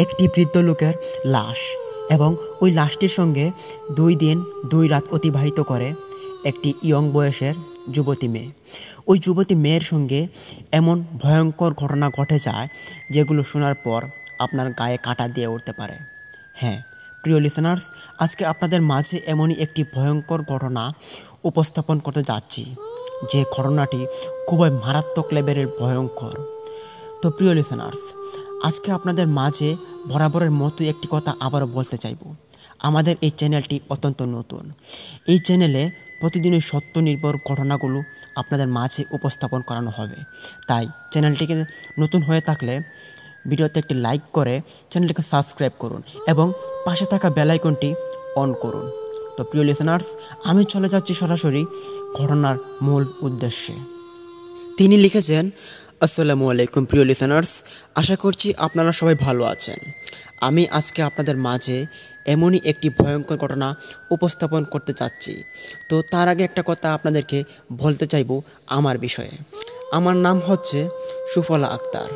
একটি বৃদ্ধ লোকের লাশ এবং ওই লাশটির সঙ্গে 2 দিন 2 রাত অতিবাহিত করে একটি ইয়ং বয়সের যুবতী মেয়ে। ওই যুবতী মেয়ের সঙ্গে এমন ভয়ঙ্কর ঘটনা ঘটে যায় যেগুলো শোনার পর আপনার গায়ে কাঁটা দিয়ে উঠতে পারে। হ্যাঁ প্রিয় লিসেনার্স, আজকে আপনাদের মাঝে এমনই একটি ভয়ঙ্কর ঘটনা উপস্থাপন করতে যাচ্ছি, যে ঘটনাটি খুবই মারাত্মক লেভেলের ভয়ঙ্কর। তো প্রিয় লিসেনার্স, আজকে আপনাদের মাঝে বরাবরের মতোই একটি কথা আবারও বলতে চাইব। আমাদের এই চ্যানেলটি অত্যন্ত নতুন। এই চ্যানেলে প্রতিদিনই সত্য নির্ভর ঘটনাগুলো আপনাদের মাঝে উপস্থাপন করানো হবে। তাই চ্যানেলটিকে নতুন হয়ে থাকলে ভিডিওতে একটি লাইক করে চ্যানেলটিকে সাবস্ক্রাইব করুন এবং পাশে থাকা বেল আইকনটি অন করুন। তো প্রিয় লিসেনার্স, আমি চলে যাচ্ছি সরাসরি ঘটনার মূল উদ্দেশ্যে। তিনি লিখেছেন, আসসালামু আলাইকুম প্রিয় লিসেনার্স, আশা করছি আপনারা সবাই ভালো আছেন। আমি আজকে আপনাদের মাঝে এমনই একটি ভয়ঙ্কর ঘটনা উপস্থাপন করতে চাচ্ছি। তো তার আগে একটা কথা আপনাদেরকে বলতে চাইব আমার বিষয়ে। আমার নাম হচ্ছে সুফলা আক্তার।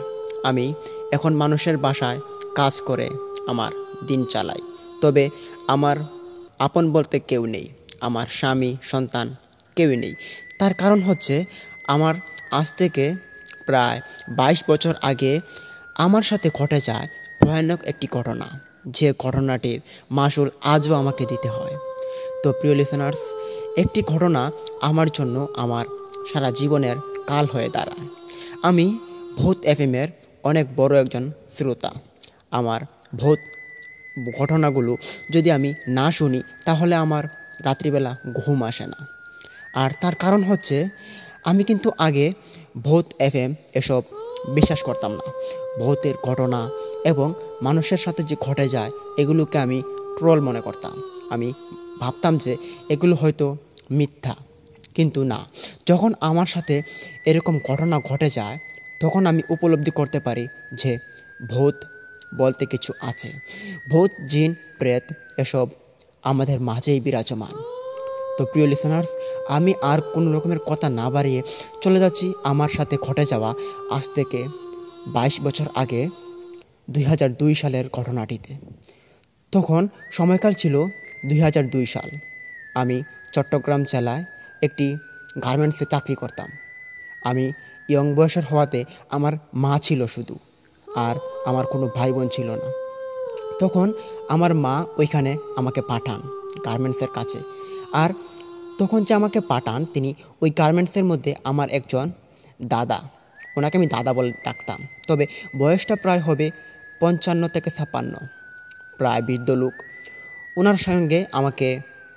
আমি এখন মানুষের বাসায় কাজ করে আমার দিন চালাই। তবে আমার আপন বলতে কেউ নেই, আমার স্বামী সন্তান কেউই নেই। তার কারণ হচ্ছে আমার আজ থেকে প্রায় 22 বছর আগে আমার সাথে ঘটে যায় ভয়ানক একটি ঘটনা, যে ঘটনাটির মাসুল আজও আমাকে দিতে হয়। তো প্রিয় লিসেনার্স, একটি ঘটনা আমার জন্য আমার সারা জীবনের কাল হয়ে দাঁড়ায়। আমি ভূত এফএমের অনেক বড় একজন শ্রোতা। আমার ভূত ঘটনাগুলো যদি আমি না শুনি তাহলে আমার রাত্রিবেলা ঘুম আসে না। আর তার কারণ হচ্ছে আমি কিন্তু আগে ভূত এফএম এসব বিশ্বাস করতাম না। ভূতের ঘটনা এবং মানুষের সাথে যে ঘটে যায় এগুলোকে আমি ট্রল মনে করতাম। আমি ভাবতাম যে এগুলো হয়তো মিথ্যা, কিন্তু না। যখন আমার সাথে এরকম ঘটনা ঘটে যায় তখন আমি উপলব্ধি করতে পারি যে ভূত বলতে কিছু আছে। ভূত জিন প্রেত এসব আমাদের মাঝেই বিরাজমান। তো প্রিয় লিসেনার্স, আমি আর কোনো রকমের কথা না বাড়িয়ে চলে যাচ্ছি আমার সাথে ঘটে যাওয়া আজ থেকে 22 বছর আগে 2002 সালের ঘটনাটিতে। তখন সময়কাল ছিল 2002 সাল। আমি চট্টগ্রাম জেলায় একটি গার্মেন্টসে চাকরি করতাম। আমি ইয়ং বয়সের হওয়াতে আমার মা ছিল শুধু, আর আমার কোনো ভাই বোন ছিল না। তখন আমার মা ওইখানে আমাকে পাঠান গার্মেন্টসের কাছে। আর তখন যে আমাকে পাঠান তিনি ওই গার্মেন্টসের মধ্যে আমার একজন দাদা, ওনাকে আমি দাদা বলে ডাকতাম, তবে বয়সটা প্রায় হবে 55 থেকে 56, প্রায় বৃদ্ধ লোক। ওনার সঙ্গে আমাকে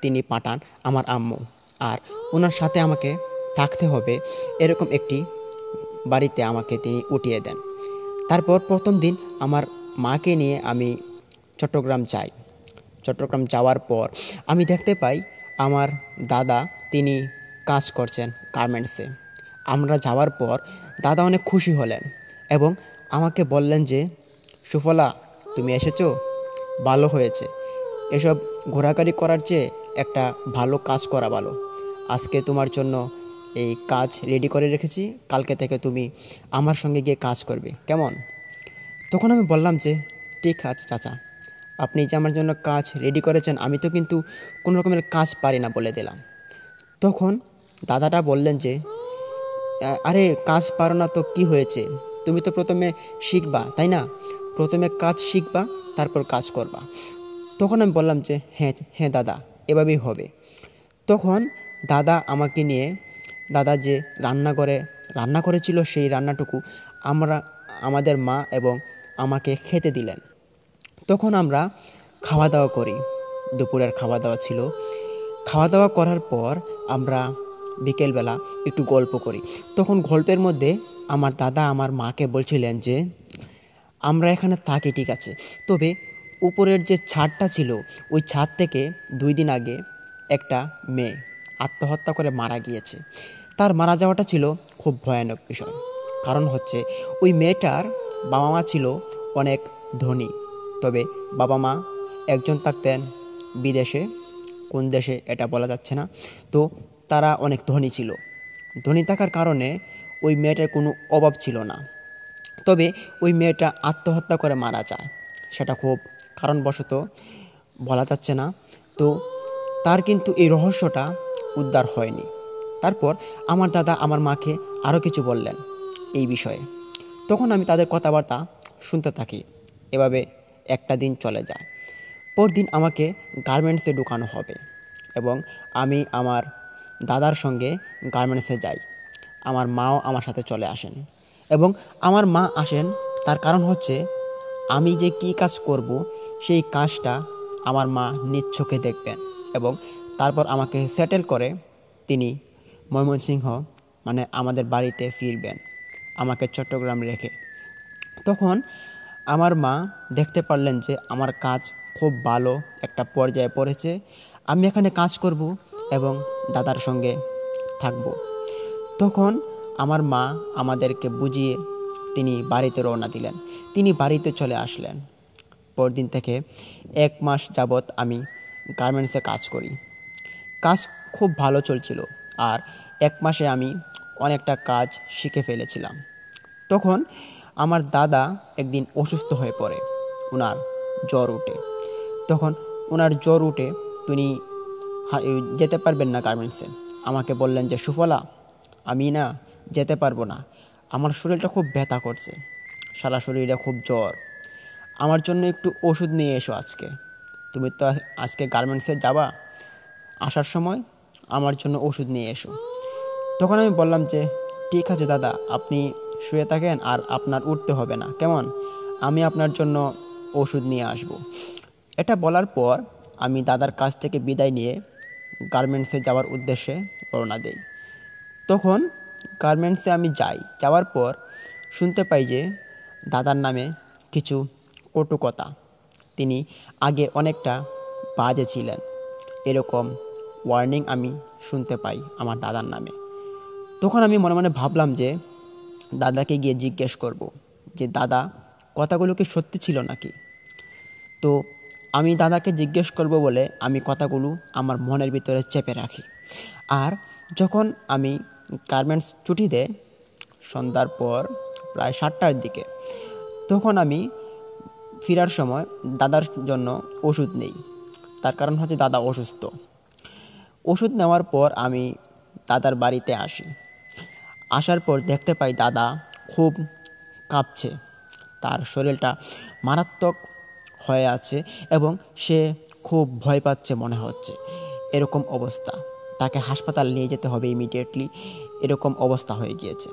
তিনি পাঠান আমার আম্মু, আর ওনার সাথে আমাকে থাকতে হবে এরকম একটি বাড়িতে আমাকে তিনি উঠিয়ে দেন। তারপর প্রথম দিন আমার মাকে নিয়ে আমি চট্টগ্রাম যাই। চট্টগ্রাম যাওয়ার পর আমি দেখতে পাই আমার দাদা তিনি কাজ করছেন গার্মেন্টসে। আমরা যাওয়ার পর দাদা অনেক খুশি হলেন এবং আমাকে বললেন যে, সুফলা তুমি এসেছো, ভালো হয়েছে। এসব ঘোরাঘুরি করার চেয়ে একটা ভালো কাজ করা ভালো। আজকে তোমার জন্য এই কাজ রেডি করে রেখেছি, কালকে থেকে তুমি আমার সঙ্গে গিয়ে কাজ করবে, কেমন? তখন আমি বললাম যে, ঠিক আছে চাচা, আপনি যে আমার জন্য কাজ রেডি করেছেন, আমি তো কিন্তু কোনো রকমের কাজ পারি না বলে দিলাম। তখন দাদাটা বললেন যে, আরে কাজ পারো না তো কি হয়েছে, তুমি তো প্রথমে শিখবা তাই না, প্রথমে কাজ শিখবা তারপর কাজ করবা। তখন আমি বললাম যে হ্যাঁ হ্যাঁ দাদা, এভাবেই হবে। তখন দাদা আমাকে নিয়ে, দাদা যে রান্না করেছিল সেই রান্নাটুকু আমাদের মা এবং আমাকে খেতে দিলেন। তখন আমরা খাওয়া দাওয়া করি, দুপুরের খাওয়া দাওয়া ছিল। খাওয়া দাওয়া করার পর আমরা বিকেলবেলা একটু গল্প করি। তখন গল্পের মধ্যে আমার দাদা আমার মাকে বলছিলেন যে, আমরা এখানে থাকি ঠিক আছে, তবে উপরের যে ছাদটা ছিল ওই ছাদ থেকে 2 দিন আগে একটা মেয়ে আত্মহত্যা করে মারা গিয়েছে। তার মারা যাওয়াটা ছিল খুব ভয়ানক বিষয়। কারণ হচ্ছে ওই মেয়েটার বাবা মা ছিল অনেক ধনী, তবে বাবা মা একজন থাকতেন বিদেশে, কোন দেশে এটা বলা যাচ্ছে না। তো তারা অনেক ধনী ছিল। ধনী থাকার কারণে ওই মেয়েটার কোনো অভাব ছিল না। তবে ওই মেয়েটা আত্মহত্যা করে মারা যায়। সেটা খুব কারণবশত বলা যাচ্ছে না। তো তার কিন্তু এই রহস্যটা উদ্ধার হয়নি। তারপর আমার দাদা আমার মাকে আরও কিছু বললেন এই বিষয়ে। তখন আমি তাদের কথাবার্তা শুনতে থাকি। এভাবে একটা দিন চলে যায়। পরদিন আমাকে গার্মেন্টসে ঢুকানো হবে এবং আমি আমার দাদার সঙ্গে গার্মেন্টসে যাই। আমার মাও আমার সাথে চলে আসেন এবং আমার মা আসেন তার কারণ হচ্ছে আমি যে কী কাজ করব সেই কাজটা আমার মা নিজ চোখে দেখবেন এবং তারপর আমাকে সেটেল করে তিনি ময়মনসিংহ মানে আমাদের বাড়িতে ফিরবেন আমাকে চট্টগ্রাম রেখে। তখন আমার মা দেখতে পারলেন যে আমার কাজ খুব ভালো একটা পর্যায়ে পড়েছে। আমি এখানে কাজ করব এবং দাদার সঙ্গে থাকব। তখন আমার মা আমাদেরকে বুঝিয়ে তিনি বাড়িতে রওনা দিলেন। তিনি বাড়িতে চলে আসলেন। পরদিন থেকে 1 মাস যাবৎ আমি গার্মেন্টসে কাজ করি। কাজ খুব ভালো চলছিল আর 1 মাসে আমি অনেকটা কাজ শিখে ফেলেছিলাম। তখন আমার দাদা একদিন অসুস্থ হয়ে পড়ে। ওনার জ্বর ওঠে। তখন ওনার জ্বর উঠে তিনি যেতে পারবেন না গার্মেন্টসে। আমাকে বললেন যে সুফলা আমি না যেতে পারবো না, আমার শরীরটা খুব ব্যথা করছে, সারা শরীরে খুব জ্বর, আমার জন্য একটু ওষুধ নিয়ে এসো আজকে। তুমি তো আজকে গার্মেন্টসে যাবা, আসার সময় আমার জন্য ওষুধ নিয়ে এসো। তখন আমি বললাম যে ঠিক আছে দাদা, আপনি শুয়ে থাকেন আর আপনার উঠতে হবে না, কেমন, আমি আপনার জন্য ওষুধ নিয়ে আসব। এটা বলার পর আমি দাদার কাছ থেকে বিদায় নিয়ে গার্মেন্টসে যাওয়ার উদ্দেশ্যে রওনা দেই। তখন গার্মেন্টসে আমি যাওয়ার পর শুনতে পাই যে দাদার নামে কিছু কটু কথা। তিনি আগে অনেকটা বাজে ছিলেন, এরকম ওয়ার্নিং আমি শুনতে পাই আমার দাদার নামে। তখন আমি মনে মনে ভাবলাম যে দাদাকে গিয়ে জিজ্ঞেস করব যে দাদা, কথাগুলো কি সত্যি ছিল নাকি। তো আমি দাদাকে জিজ্ঞেস করব বলে আমি কথাগুলো আমার মনের ভিতরে চেপে রাখি। আর যখন আমি গার্মেন্টস ছুটি দেয় সন্ধ্যার পর প্রায় 7টার দিকে, তখন আমি ফেরার সময় দাদার জন্য ওষুধ নেই। তার কারণ হচ্ছে দাদা অসুস্থ। ওষুধ নেওয়ার পর আমি দাদার বাড়িতে আসি। আসার পর দেখতে পাই দাদা খুব কাঁপছে, তার শরীরটা মারাত্মক হয়ে আছে এবং সে খুব ভয় পাচ্ছে মনে হচ্ছে। এরকম অবস্থা, তাকে হাসপাতাল নিয়ে যেতে হবে ইমিডিয়েটলি, এরকম অবস্থা হয়ে গিয়েছে।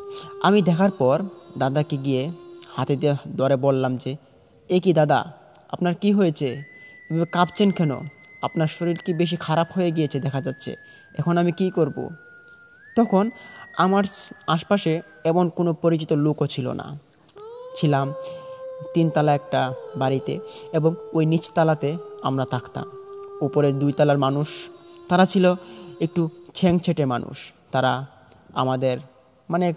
আমি দেখার পর দাদাকে গিয়ে হাতে দিয়ে ধরে বললাম যে এ কি দাদা, আপনার কি হয়েছে, এভাবে কাঁপছেন কেন, আপনার শরীর কি বেশি খারাপ হয়ে গিয়েছে দেখা যাচ্ছে, এখন আমি কি করব। তখন আমার আশপাশে এমন কোনো পরিচিত লোকও ছিল না। ছিলাম 3তলা একটা বাড়িতে এবং ওই নিচতলাতে আমরা থাকতাম। উপরে 2তলার মানুষ, তারা ছিল একটু ছেংছেটে মানুষ। তারা আমাদের মানে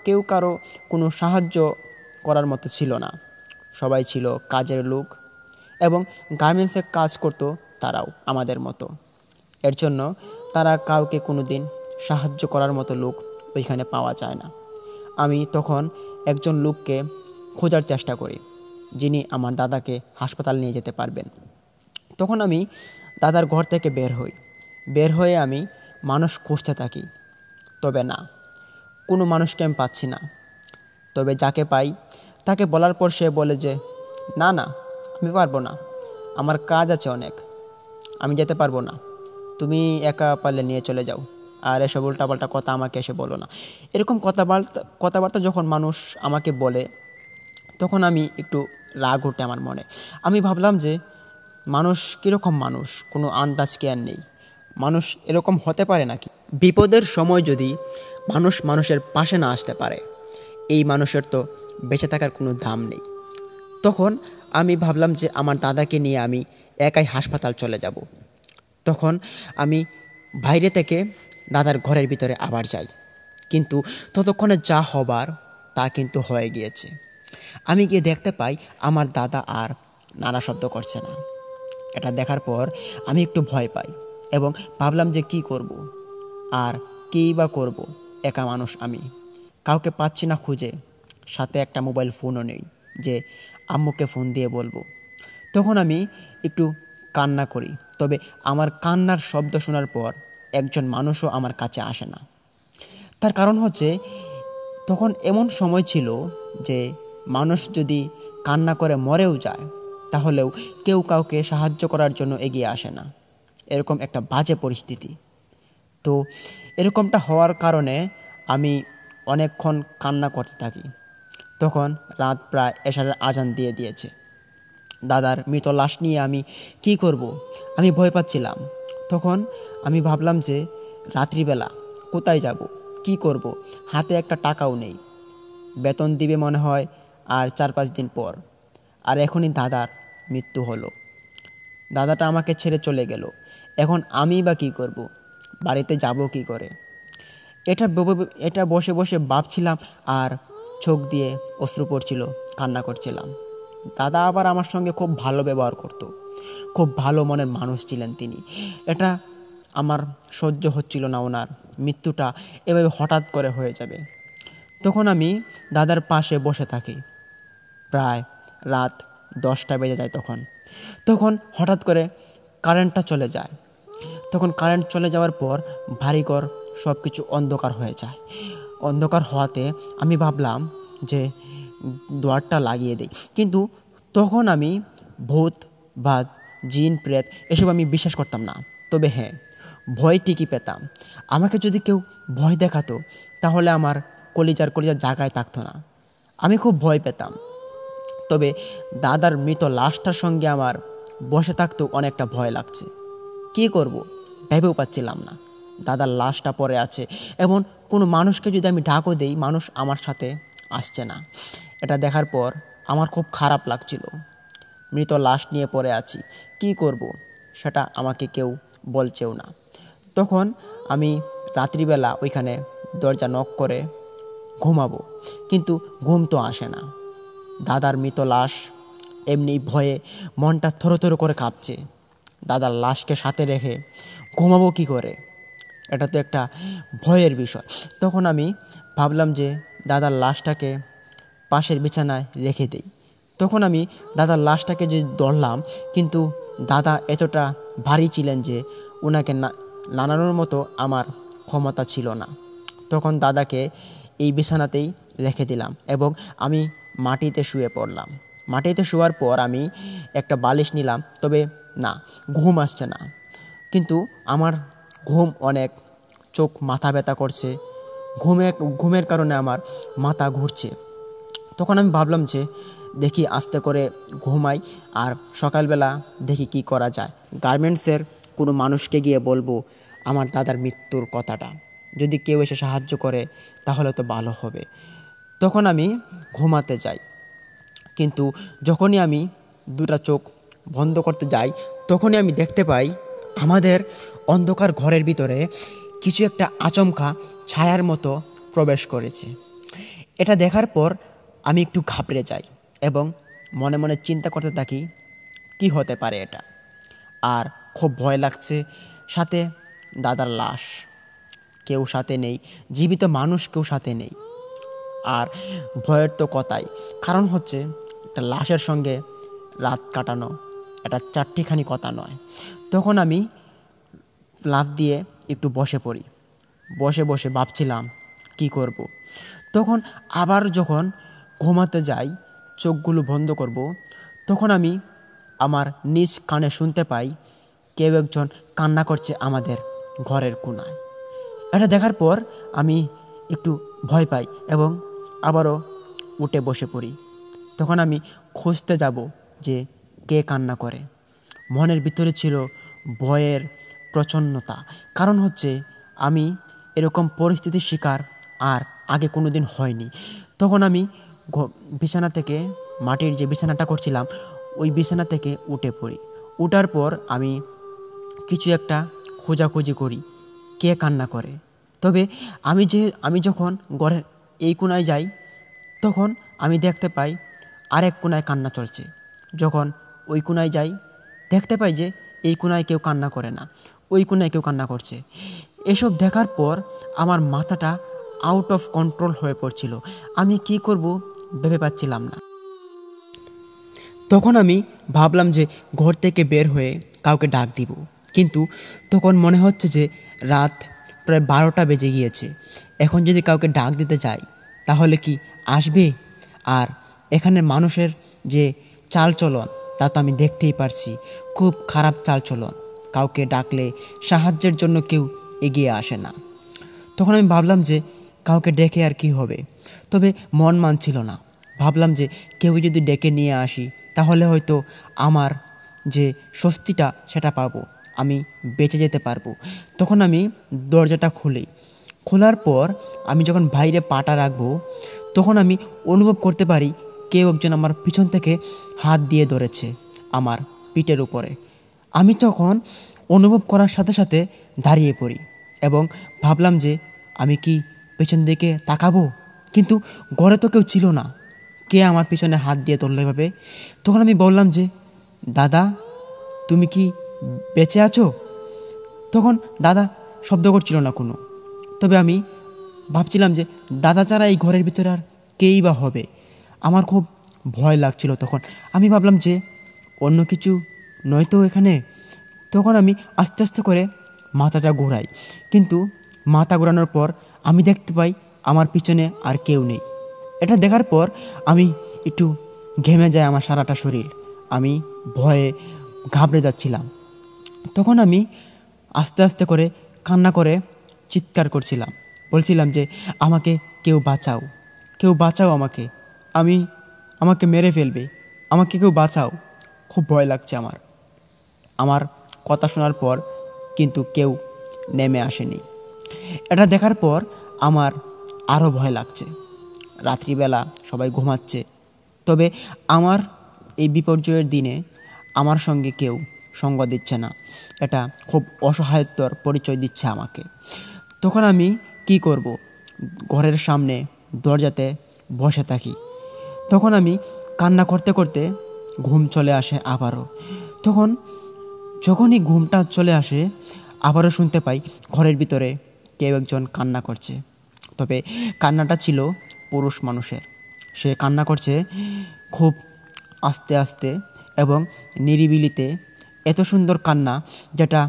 কেউ কারো কোনো সাহায্য করার মতো ছিল না। সবাই ছিল কাজের লোক এবং গার্মেন্টসে কাজ করতো তারাও আমাদের মতো। এর জন্য তারা কাউকে কোনো দিন সাহায্য করার মতো লোক ওইখানে পাওয়া যায় না। আমি তখন একজন লোককে খোঁজার চেষ্টা করি যিনি আমার দাদাকে হাসপাতাল নিয়ে যেতে পারবেন। তখন আমি দাদার ঘর থেকে বের হয়ে আমি মানুষ খুঁজতে থাকি, তবে না, কোনো মানুষকে আমি পাচ্ছি না। তবে যাকে পাই তাকে বলার পর সে বলে যে না না, আমি পারবো না, আমার কাজ আছে অনেক, আমি যেতে পারবো না, তুমি একা পারলে নিয়ে চলে যাও, আর এসব উল্টাপাল্টা কথা আমাকে এসে বলো না। এরকম কথাবার্তা যখন মানুষ আমাকে বলে তখন আমি একটু রাগ ওঠে আমার মনে। আমি ভাবলাম যে মানুষ কীরকম মানুষ, কোনো আন্দাজ কেয়ার নেই, মানুষ এরকম হতে পারে নাকি। বিপদের সময় যদি মানুষ মানুষের পাশে না আসতে পারে, এই মানুষের তো বেঁচে থাকার কোনো দাম নেই। তখন আমি ভাবলাম যে আমার দাদাকে নিয়ে আমি একাই হাসপাতাল চলে যাব। তখন আমি বাইরে থেকে দাদার ঘরের ভিতরে আবার যাই, কিন্তু ততক্ষণে যা হবার তা কিন্তু হয়ে গিয়েছে। আমি গিয়ে দেখতে পাই আমার দাদা আর নাড়া শব্দ করছে না। এটা দেখার পর আমি একটু ভয় পাই এবং ভাবলাম যে কি করব, আর কী বা করব, একা মানুষ আমি, কাউকে পাচ্ছি না খুঁজে, সাথে একটা মোবাইল ফোনও নেই যে আম্মুকে ফোন দিয়ে বলবো। তখন আমি একটু কান্না করি, তবে আমার কান্নার শব্দ শোনার পর একজন মানুষও আমার কাছে আসে না। তার কারণ হচ্ছে তখন এমন সময় ছিল যে মানুষ যদি কান্না করে মরেও যায় তাহলেও কেউ কাউকে সাহায্য করার জন্য এগিয়ে আসে না। এরকম একটা বাজে পরিস্থিতি। তো এরকমটা হওয়ার কারণে আমি অনেকক্ষণ কান্না করতে থাকি। তখন রাত প্রায় এশারের আজান দিয়ে দিয়েছে। দাদার মৃত লাশ নিয়ে আমি কি করব? আমি ভয় পাচ্ছিলাম। তখন আমি ভাবলাম যে রাত্রিবেলা কোথায় যাব, কি করব? হাতে একটা টাকাও নেই। বেতন দিবে মনে হয় আর 4-5 দিন পর। আর এখনই দাদার মৃত্যু হলো। দাদাটা আমাকে ছেড়ে চলে গেল। এখন আমি বা কী করব? বাড়িতে যাব কি করে? এটা বসে বসে ভাবছিলাম আর চোখ দিয়ে অশ্রু পড়ছিল, কান্না করছিলাম। দাদা আবার আমার সঙ্গে খুব ভালো ব্যবহার করত, খুব ভালো মনের মানুষ ছিলেন তিনি। এটা আমার সহ্য হচ্ছিল না, ওনার মৃত্যুটা এভাবে হঠাৎ করে হয়ে যাবে। তখন আমি দাদার পাশে বসে থাকি। প্রায় রাত 10টা বেজে যায় তখন হঠাৎ করে কারেন্টটা চলে যায়। তখন কারেন্ট চলে যাওয়ার পর বাড়িঘর সব কিছু অন্ধকার হয়ে যায়। অন্ধকার হওয়াতে আমি ভাবলাম যে দুয়ারটা লাগিয়ে দিই, কিন্তু তখন আমি ভূত বা জিন প্রেত এসব আমি বিশ্বাস করতাম না। তবে হ্যাঁ, ভয় ঠিকই পেতাম। আমাকে যদি কেউ ভয় দেখাতো তাহলে আমার কলিজার জায়গায় থাকতো না। আমি খুব ভয় পেতাম। তবে দাদার মৃত লাশটার সঙ্গে আমার বসে থাকতেও অনেকটা ভয় লাগছে। কী করব ভেবেও পাচ্ছিলাম না। দাদার লাশটা পড়ে আছে, এবং কোনো মানুষকে যদি আমি ডাকও দেই মানুষ আমার সাথে আসছে না। এটা দেখার পর আমার খুব খারাপ লাগছিল। মৃত লাশ নিয়ে পড়ে আছি, কি করব সেটা আমাকে কেউ বলছেও না। তখন আমি রাত্রিবেলা ওইখানে দরজা নক করে ঘুমাবো, কিন্তু ঘুম তো আসে না। দাদার মৃত লাশ, এমনি ভয়ে মনটা থরথর করে কাঁপছে। দাদার লাশকে সাথে রেখে ঘুমাবো কী করে? এটা তো একটা ভয়ের বিষয়। তখন আমি ভাবলাম যে দাদার লাশটাকে পাশের বিছানায় রেখে দেই। তখন আমি দাদার লাশটাকে যে ধরলাম, কিন্তু দাদা এতটা ভারী ছিলেন যে ওনাকে নাড়ানোর মতো আমার ক্ষমতা ছিল না। তখন দাদাকে এই বিছানাতেই রেখে দিলাম এবং আমি মাটিতে শুয়ে পড়লাম। মাটিতে শোয়ার পর আমি একটা বালিশ নিলাম, তবে না, ঘুম আসছে না। কিন্তু আমার ঘুম অনেক, চোখ মাথা ব্যথা করছে, ঘুমের কারণে আমার মাথা ঘুরছে। তখন আমি ভাবলাম যে দেখি আস্তে করে ঘুমাই, আর সকালবেলা দেখি কি করা যায়। গার্মেন্টসের কোনো মানুষকে গিয়ে বলবো আমার দাদার মৃত্যুর কথাটা, যদি কেউ এসে সাহায্য করে তাহলে তো ভালো হবে। তখন আমি ঘুমাতে যাই, কিন্তু যখনই আমি দুটা চোখ বন্ধ করতে যাই তখনই আমি দেখতে পাই আমাদের অন্ধকার ঘরের ভিতরে কিছু একটা আচমকা ছায়ার মতো প্রবেশ করেছে। এটা দেখার পর আমি একটু ঘাবড়ে যাই এবং মনে মনে চিন্তা করতে থাকি কি হতে পারে এটা। আর খুব ভয় লাগছে। সাথে দাদার লাশ, কেউ সাথে নেই, জীবিত মানুষ কেউ সাথে নেই। আর ভয়ের তো কথাই, কারণ হচ্ছে একটা লাশের সঙ্গে রাত কাটানো এটা চারটিখানি কথা নয়। তখন আমি লাফ দিয়ে একটু বসে পড়ি। বসে বসে ভাবছিলাম কি করব। তখন আবার যখন ঘুমাতে যাই, চোখগুলো বন্ধ করব, তখন আমি আমার নিজ কানে শুনতে পাই কেউ একজন কান্না করছে আমাদের ঘরের কোণায়। এটা দেখার পর আমি একটু ভয় পাই এবং আবারও উঠে বসে পড়ি। তখন আমি খুঁজতে যাব যে কে কান্না করে। মনের ভিতরে ছিল ভয়ের প্রচন্নতা, কারণ হচ্ছে আমি এরকম পরিস্থিতির শিকার আর আগে কোনো দিন হয়নি। তখন আমি বিছানা থেকে, মাটির যে বিছানাটা করছিলাম ওই বিছানা থেকে উঠে পড়ি। উঠার পর আমি কিছু একটা খোঁজাখুঁজি করি কে কান্না করে। তবে আমি যখন ঘরের এই কোণায় যাই তখন আমি দেখতে পাই আরেক কোণায় কান্না চলছে। যখন ওই কোণায় যাই দেখতে পাই যে এই কোণায় কেউ কান্না করে না, ওই কোণায় কেউ কান্না করছে। এসব দেখার পর আমার মাথাটা আউট অফ কন্ট্রোল হয়ে পড়ছিল। আমি কি করব ভেবে পাচ্ছিলাম না। তখন আমি ভাবলাম যে ঘর থেকে বের হয়ে কাউকে ডাক দিব, কিন্তু তখন মনে হচ্ছে যে রাত প্রায় 12টা বেজে গিয়েছে। এখন যদি কাউকে ডাক দিতে যাই তাহলে কি আসবে? আর এখানে মানুষের যে চালচলন তা তো আমি দেখতেই পারছি, খুব খারাপ চালচলন। কাউকে ডাকলে সাহায্যের জন্য কেউ এগিয়ে আসে না। তখন আমি ভাবলাম যে কাউকে ডেকে আর কি হবে, তবে মন মানছিল না। ভাবলাম যে কেউ যদি ডেকে নিয়ে আসি তাহলে হয়তো আমার যে স্বস্তিটা সেটা পাবো, আমি বেঁচে যেতে পারবো। তখন আমি দরজাটা খুলি। খোলার পর আমি যখন বাইরে পাটা রাখবো তখন আমি অনুভব করতে পারি কেউ একজন আমার পিছন থেকে হাত দিয়ে ধরেছে আমার পিঠের উপরে। আমি তখন অনুভব করার সাথে সাথে দাঁড়িয়ে পড়ি এবং ভাবলাম যে আমি কি পেছন দিকে তাকাবো, কিন্তু ঘরে তো কেউ ছিল না। কে আমার পিছনে হাত দিয়ে ধরলো এভাবে? তখন আমি বললাম যে দাদা, তুমি কি বেঁচে আছো? তখন দাদা শব্দ করছিল না কোনো। তবে আমি ভাবছিলাম যে দাদা ছাড়া এই ঘরের ভিতরে আর কেই বা হবে। আমার খুব ভয় লাগছিল তখন। আমি ভাবলাম যে অন্য কিছু নয়তো এখানে। তখন আমি আস্তে আস্তে করে মাথাটা ঘোরাই, কিন্তু মাথা ঘোরানোর পর আমি দেখতে পাই আমার পিছনে আর কেউ নেই। এটা দেখার পর আমি একটু ঘেমে যায় আমার সারাটা শরীর। আমি ভয়ে ঘাবড়ে যাচ্ছিলাম। তখন আমি আস্তে আস্তে করে কান্না করে চিৎকার করছিলাম, বলছিলাম যে আমাকে কেউ বাঁচাও, কেউ বাঁচাও আমাকে, আমাকে মেরে ফেলবে, আমাকে কেউ বাঁচাও। খুব ভয় লাগছে আমার। আমার কথা শোনার পর কিন্তু কেউ নেমে আসেনি। এটা দেখার পর আমার আরও ভয় লাগছে। রাত্রিবেলা সবাই ঘুমাচ্ছে, তবে আমার এই বিপর্যয়ের দিনে আমার সঙ্গে কেউ সঙ্গ দিচ্ছে না। এটা খুব অসহায়ত্বর পরিচয় দিচ্ছে আমাকে। তখন আমি কি করব? ঘরের সামনে দরজাতে বসে থাকি। তখন আমি কান্না করতে করতে ঘুম চলে আসে আবারও। তখন যখনই ঘুমটা চলে আসে আবারও শুনতে পাই ঘরের ভিতরে কেউ একজন কান্না করছে। তবে কান্নাটা ছিল পুরুষ মানুষের। সে কান্না করছে খুব আস্তে আস্তে এবং নিরিবিলিতে। এত সুন্দর কান্না যেটা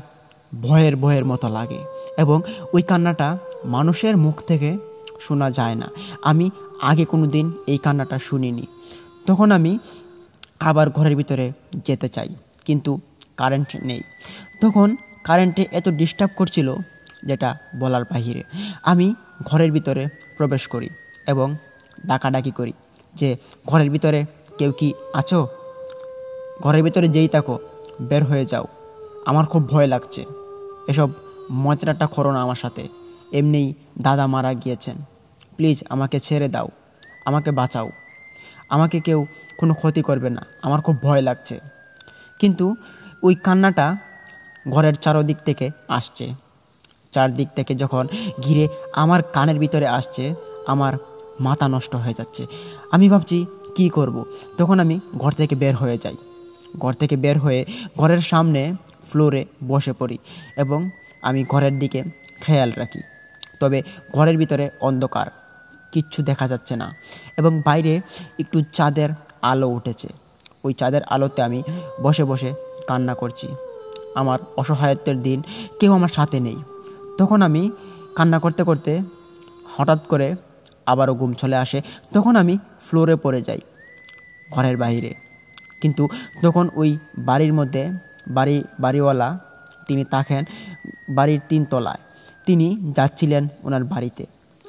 ভয়ের ভয়ের মতো লাগে, এবং ওই কান্নাটা মানুষের মুখ থেকে শোনা যায় না। আমি আগে কোনো দিন এই কান্নাটা শুনিনি। তখন আমি আবার ঘরের ভিতরে যেতে চাই, কিন্তু কারেন্ট নেই। তখন কারেন্টে এত ডিস্টার্ব করছিল যেটা বলার বাহিরে। আমি ঘরের ভিতরে প্রবেশ করি এবং ডাকাডাকি করি যে ঘরের ভিতরে কেউ কি আছো? ঘরের ভিতরে যেই থাকো বের হয়ে যাও, আমার খুব ভয় লাগছে। এসব ময়ত্রাটা করো না আমার সাথে। এমনিই দাদা মারা গিয়েছেন, প্লিজ আমাকে ছেড়ে দাও, আমাকে বাঁচাও, আমাকে কেউ কোনো ক্ষতি করবে না, আমার খুব ভয় লাগছে। কিন্তু ওই কান্নাটা ঘরের চারদিক থেকে আসছে। চারদিক থেকে যখন ঘিরে আমার কানের ভিতরে আসছে, আমার মাথা নষ্ট হয়ে যাচ্ছে। আমি ভাবছি কি করব? তখন আমি ঘর থেকে বের হয়ে যাই। ঘর থেকে বের হয়ে ঘরের সামনে ফ্লোরে বসে পড়ি এবং আমি ঘরের দিকে খেয়াল রাখি। তবে ঘরের ভিতরে অন্ধকার, কিচ্ছু দেখা যাচ্ছে না, এবং বাইরে একটু চাঁদের আলো উঠেছে। ওই চাঁদের আলোতে আমি বসে বসে কান্না করছি। আমার অসহায়ত্বের দিন, কেউ আমার সাথে নেই। তখন আমি কান্না করতে করতে হঠাৎ করে আবারও ঘুম চলে আসে। তখন আমি ফ্লোরে পড়ে যাই ঘরের বাইরে। কিন্তু তখন ওই বাড়ির মধ্যে বাড়িওয়ালা তিনি থাকেন বাড়ির 3 তলায়। তিনি যাচ্ছিলেন ওনার বাড়িতে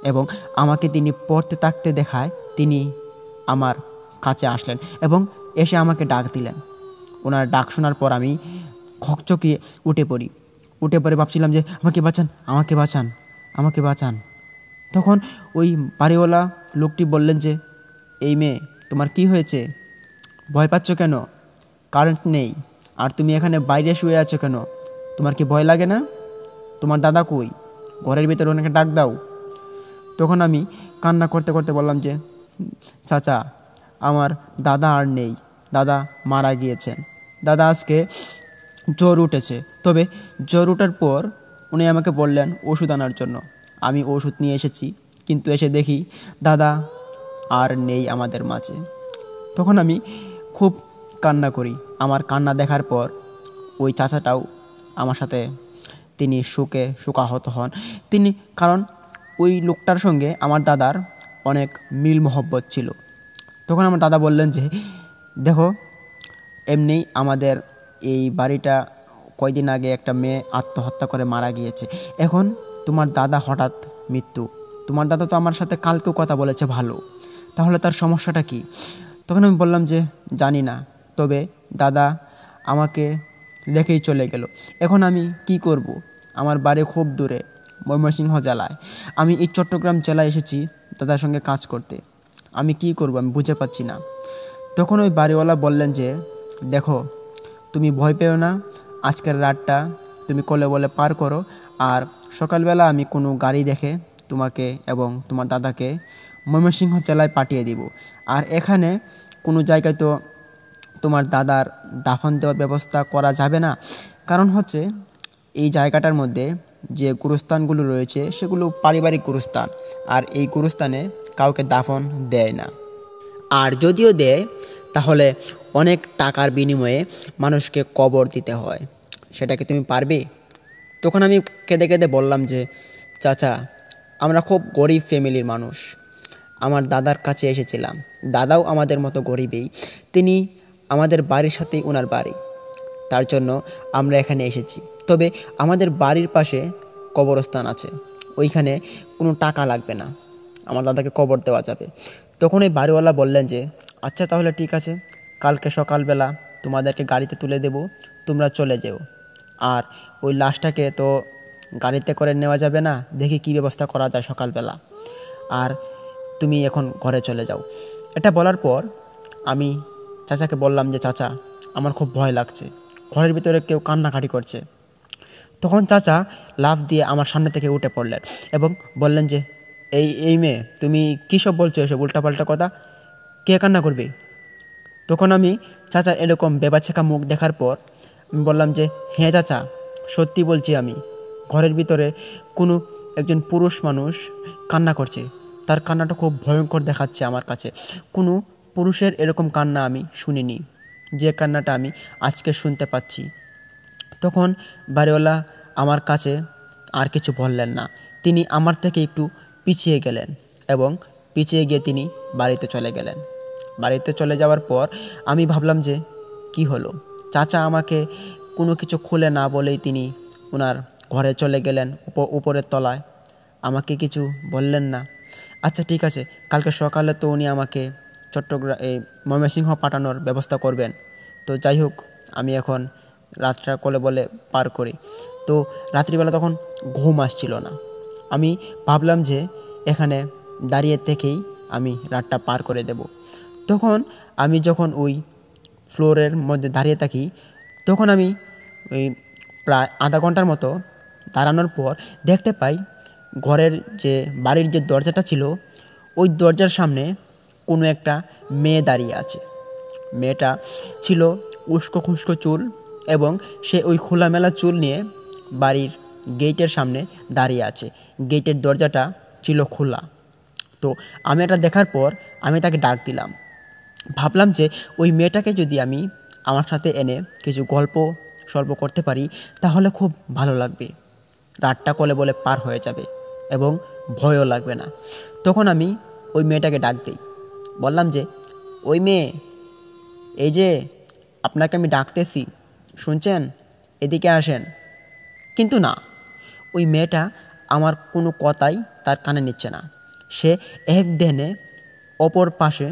এবং আমাকে তিনি পড়তে থাকতে দেখায় তিনি আমার কাছে আসলেন এবং এসে আমাকে ডাক দিলেন। ওনার ডাক শোনার পর আমি হকচকিয়ে উঠে পড়ে ভাবছিলাম যে আমাকে বাঁচান, আমাকে বাঁচান, আমাকে বাঁচান। তখন ওই বাড়িওয়ালা লোকটি বললেন যে এই মেয়ে, তোমার কি হয়েছে? ভয় পাচ্ছ কেন? কারেন্ট নেই আর তুমি এখানে বাইরে শুয়ে আছো কেন? তোমার কি ভয় লাগে না? তোমার দাদা কই? ঘরের ভিতরে ওনাকে ডাক দাও। তখন আমি কান্না করতে করতে বললাম যে চাচা, আমার দাদা আর নেই, দাদা মারা গিয়েছেন। দাদা আজকে জ্বর উঠেছে, তবে জ্বর ওঠার পর উনি আমাকে বললেন ওষুধ আনার জন্য। আমি ওষুধ নিয়ে এসেছি, কিন্তু এসে দেখি দাদা আর নেই আমাদের মাঝে। তখন আমি খুব কান্না করি। আমার কান্না দেখার পর ওই চাচাটাও আমার সাথে তিনি শোকাহত হন। তিনি কারণ ওই লোকটার সঙ্গে আমার দাদার অনেক মিল মহব্বত ছিল। তখন আমার দাদা বললেন যে, দেখো এমনিই আমাদের এই বাড়িটা কয়দিন আগে একটা মেয়ে আত্মহত্যা করে মারা গিয়েছে। এখন তোমার দাদা হঠাৎ মৃত্যু। তোমার দাদা তো আমার সাথে কালকেও কথা বলেছে ভালো, তাহলে তার সমস্যাটা কী? তখন আমি বললাম যে জানি না, তবে দাদা আমাকে রেখেই চলে গেল। এখন আমি কি করব? আমার বাড়ি খুব দূরে, ময়মনসিংহ জেলায়। আমি এই চট্টগ্রাম জেলায় এসেছি দাদার সঙ্গে কাজ করতে। আমি কি করব আমি বুঝে পাচ্ছি না। তখন ওই বাড়িওয়ালা বললেন যে, দেখো তুমি ভয় পেও না, আজকের রাতটা তুমি কোলে বলে পার করো, আর সকালবেলা আমি কোনো গাড়ি দেখে তোমাকে এবং তোমার দাদাকে ময়মনসিংহ জেলায় পাঠিয়ে দিব। আর এখানে কোনো জায়গায় তো তোমার দাদার দাফন দেওয়ার ব্যবস্থা করা যাবে না, কারণ হচ্ছে এই জায়গাটার মধ্যে যে গুরুস্থানগুলো রয়েছে সেগুলো পারিবারিক গুরুস্থান, আর এই গুরুস্থানে কাউকে দাফন দেয় না। আর যদিও দেয় তাহলে অনেক টাকার বিনিময়ে মানুষকে কবর দিতে হয়। সেটা কি তুমি পারবে? তখন আমি কেঁদে কেঁদে বললাম যে, চাচা আমরা খুব গরিব ফ্যামিলির মানুষ। আমার দাদার কাছে এসেছিলাম, দাদাও আমাদের মতো গরিবই। তিনি আমাদের বাড়ির সাথেই ওনার বাড়ি, তার জন্য আমরা এখানে এসেছি। তবে আমাদের বাড়ির পাশে কবরস্থান আছে, ওইখানে কোনো টাকা লাগবে না, আমার দাদাকে কবর দেওয়া যাবে। তখন এই বাড়িওয়ালা বললেন যে, আচ্ছা তাহলে ঠিক আছে, কালকে সকালবেলা তোমাদেরকে গাড়িতে তুলে দেব, তোমরা চলে যেও। আর ওই লাশটাকে তো গাড়িতে করে নেওয়া যাবে না, দেখি কী ব্যবস্থা করা যায় সকালবেলা। আর তুমি এখন ঘরে চলে যাও। এটা বলার পর আমি চাচাকে বললাম যে, চাচা আমার খুব ভয় লাগছে, ঘরের ভিতরে কেউ কান্নাকাটি করছে। তখন চাচা লাফ দিয়ে আমার সামনে থেকে উঠে পড়লেন এবং বললেন যে, এই মেয়ে তুমি কী সব বলছো, এসব উল্টাপাল্টা কথা, কে কান্না করবে? তখন আমি চাচার এরকম বেবাচ্ছেকা মুখ দেখার পর আমি বললাম যে, হ্যাঁ চাচা সত্যি বলছি, আমি ঘরের ভিতরে কোনো একজন পুরুষ মানুষ কান্না করছে, তার কান্নাটা খুব ভয়ঙ্কর দেখাচ্ছে আমার কাছে। কোনো পুরুষের এরকম কান্না আমি শুনিনি, যে কান্নাটা আমি আজকে শুনতে পাচ্ছি। তখন বাড়িওয়ালা আমার কাছে আর কিছু বললেন না, তিনি আমার থেকে একটু পিছিয়ে গেলেন এবং পিছিয়ে গিয়ে তিনি বাড়িতে চলে গেলেন। বাড়িতে চলে যাওয়ার পর আমি ভাবলাম যে কি হলো, চাচা আমাকে কোনো কিছু খুলে না বলেই তিনি ওনার ঘরে চলে গেলেন উপরের তলায়, আমাকে কিছু বললেন না। আচ্ছা ঠিক আছে, কালকে সকালে তো উনি আমাকে এই ময়মনসিংহ পাঠানোর ব্যবস্থা করবেন। তো যাই হোক, আমি এখন রাতটা কোলে বলে পার করি। তো রাত্রিবেলা তখন ঘুম আসছিল না, আমি ভাবলাম যে এখানে দাঁড়িয়ে থেকেই আমি রাতটা পার করে দেব। তখন আমি যখন ওই ফ্লোরের মধ্যে দাঁড়িয়ে থাকি, তখন আমি ওই প্রায় আধা ঘন্টার মতো দাঁড়ানোর পর দেখতে পাই ঘরের যে বাড়ির যে দরজাটা ছিল, ওই দরজার সামনে কোনো একটা মেয়ে দাঁড়িয়ে আছে। মেয়েটা ছিল উস্কো খুস্কো চুল এবং সে ওই খোলামেলা চুল নিয়ে বাড়ির গেটের সামনে দাঁড়িয়ে আছে। গেটের দরজাটা ছিল খোলা। তো আমি এটা দেখার পর আমি তাকে ডাক দিলাম। ভাবলাম যে ওই মেয়েটাকে যদি আমি আমার সাথে এনে কিছু গল্প সল্প করতে পারি তাহলে খুব ভালো লাগবে, রাতটা কোলে বলে পার হয়ে যাবে এবং ভয়ও লাগবে না। তখন আমি ওই মেয়েটাকে ডাক দিই, বললাম যে, ওই মেয়ে, এই যে আপনাকে আমি ডাকতেছি, শুনছেন, এদিকে আসেন। কিন্তু না, ওই মেয়েটা আমার কোনো কথাই তার কানে নিচ্ছে না। সে এক ধ্যানে অপর পাশে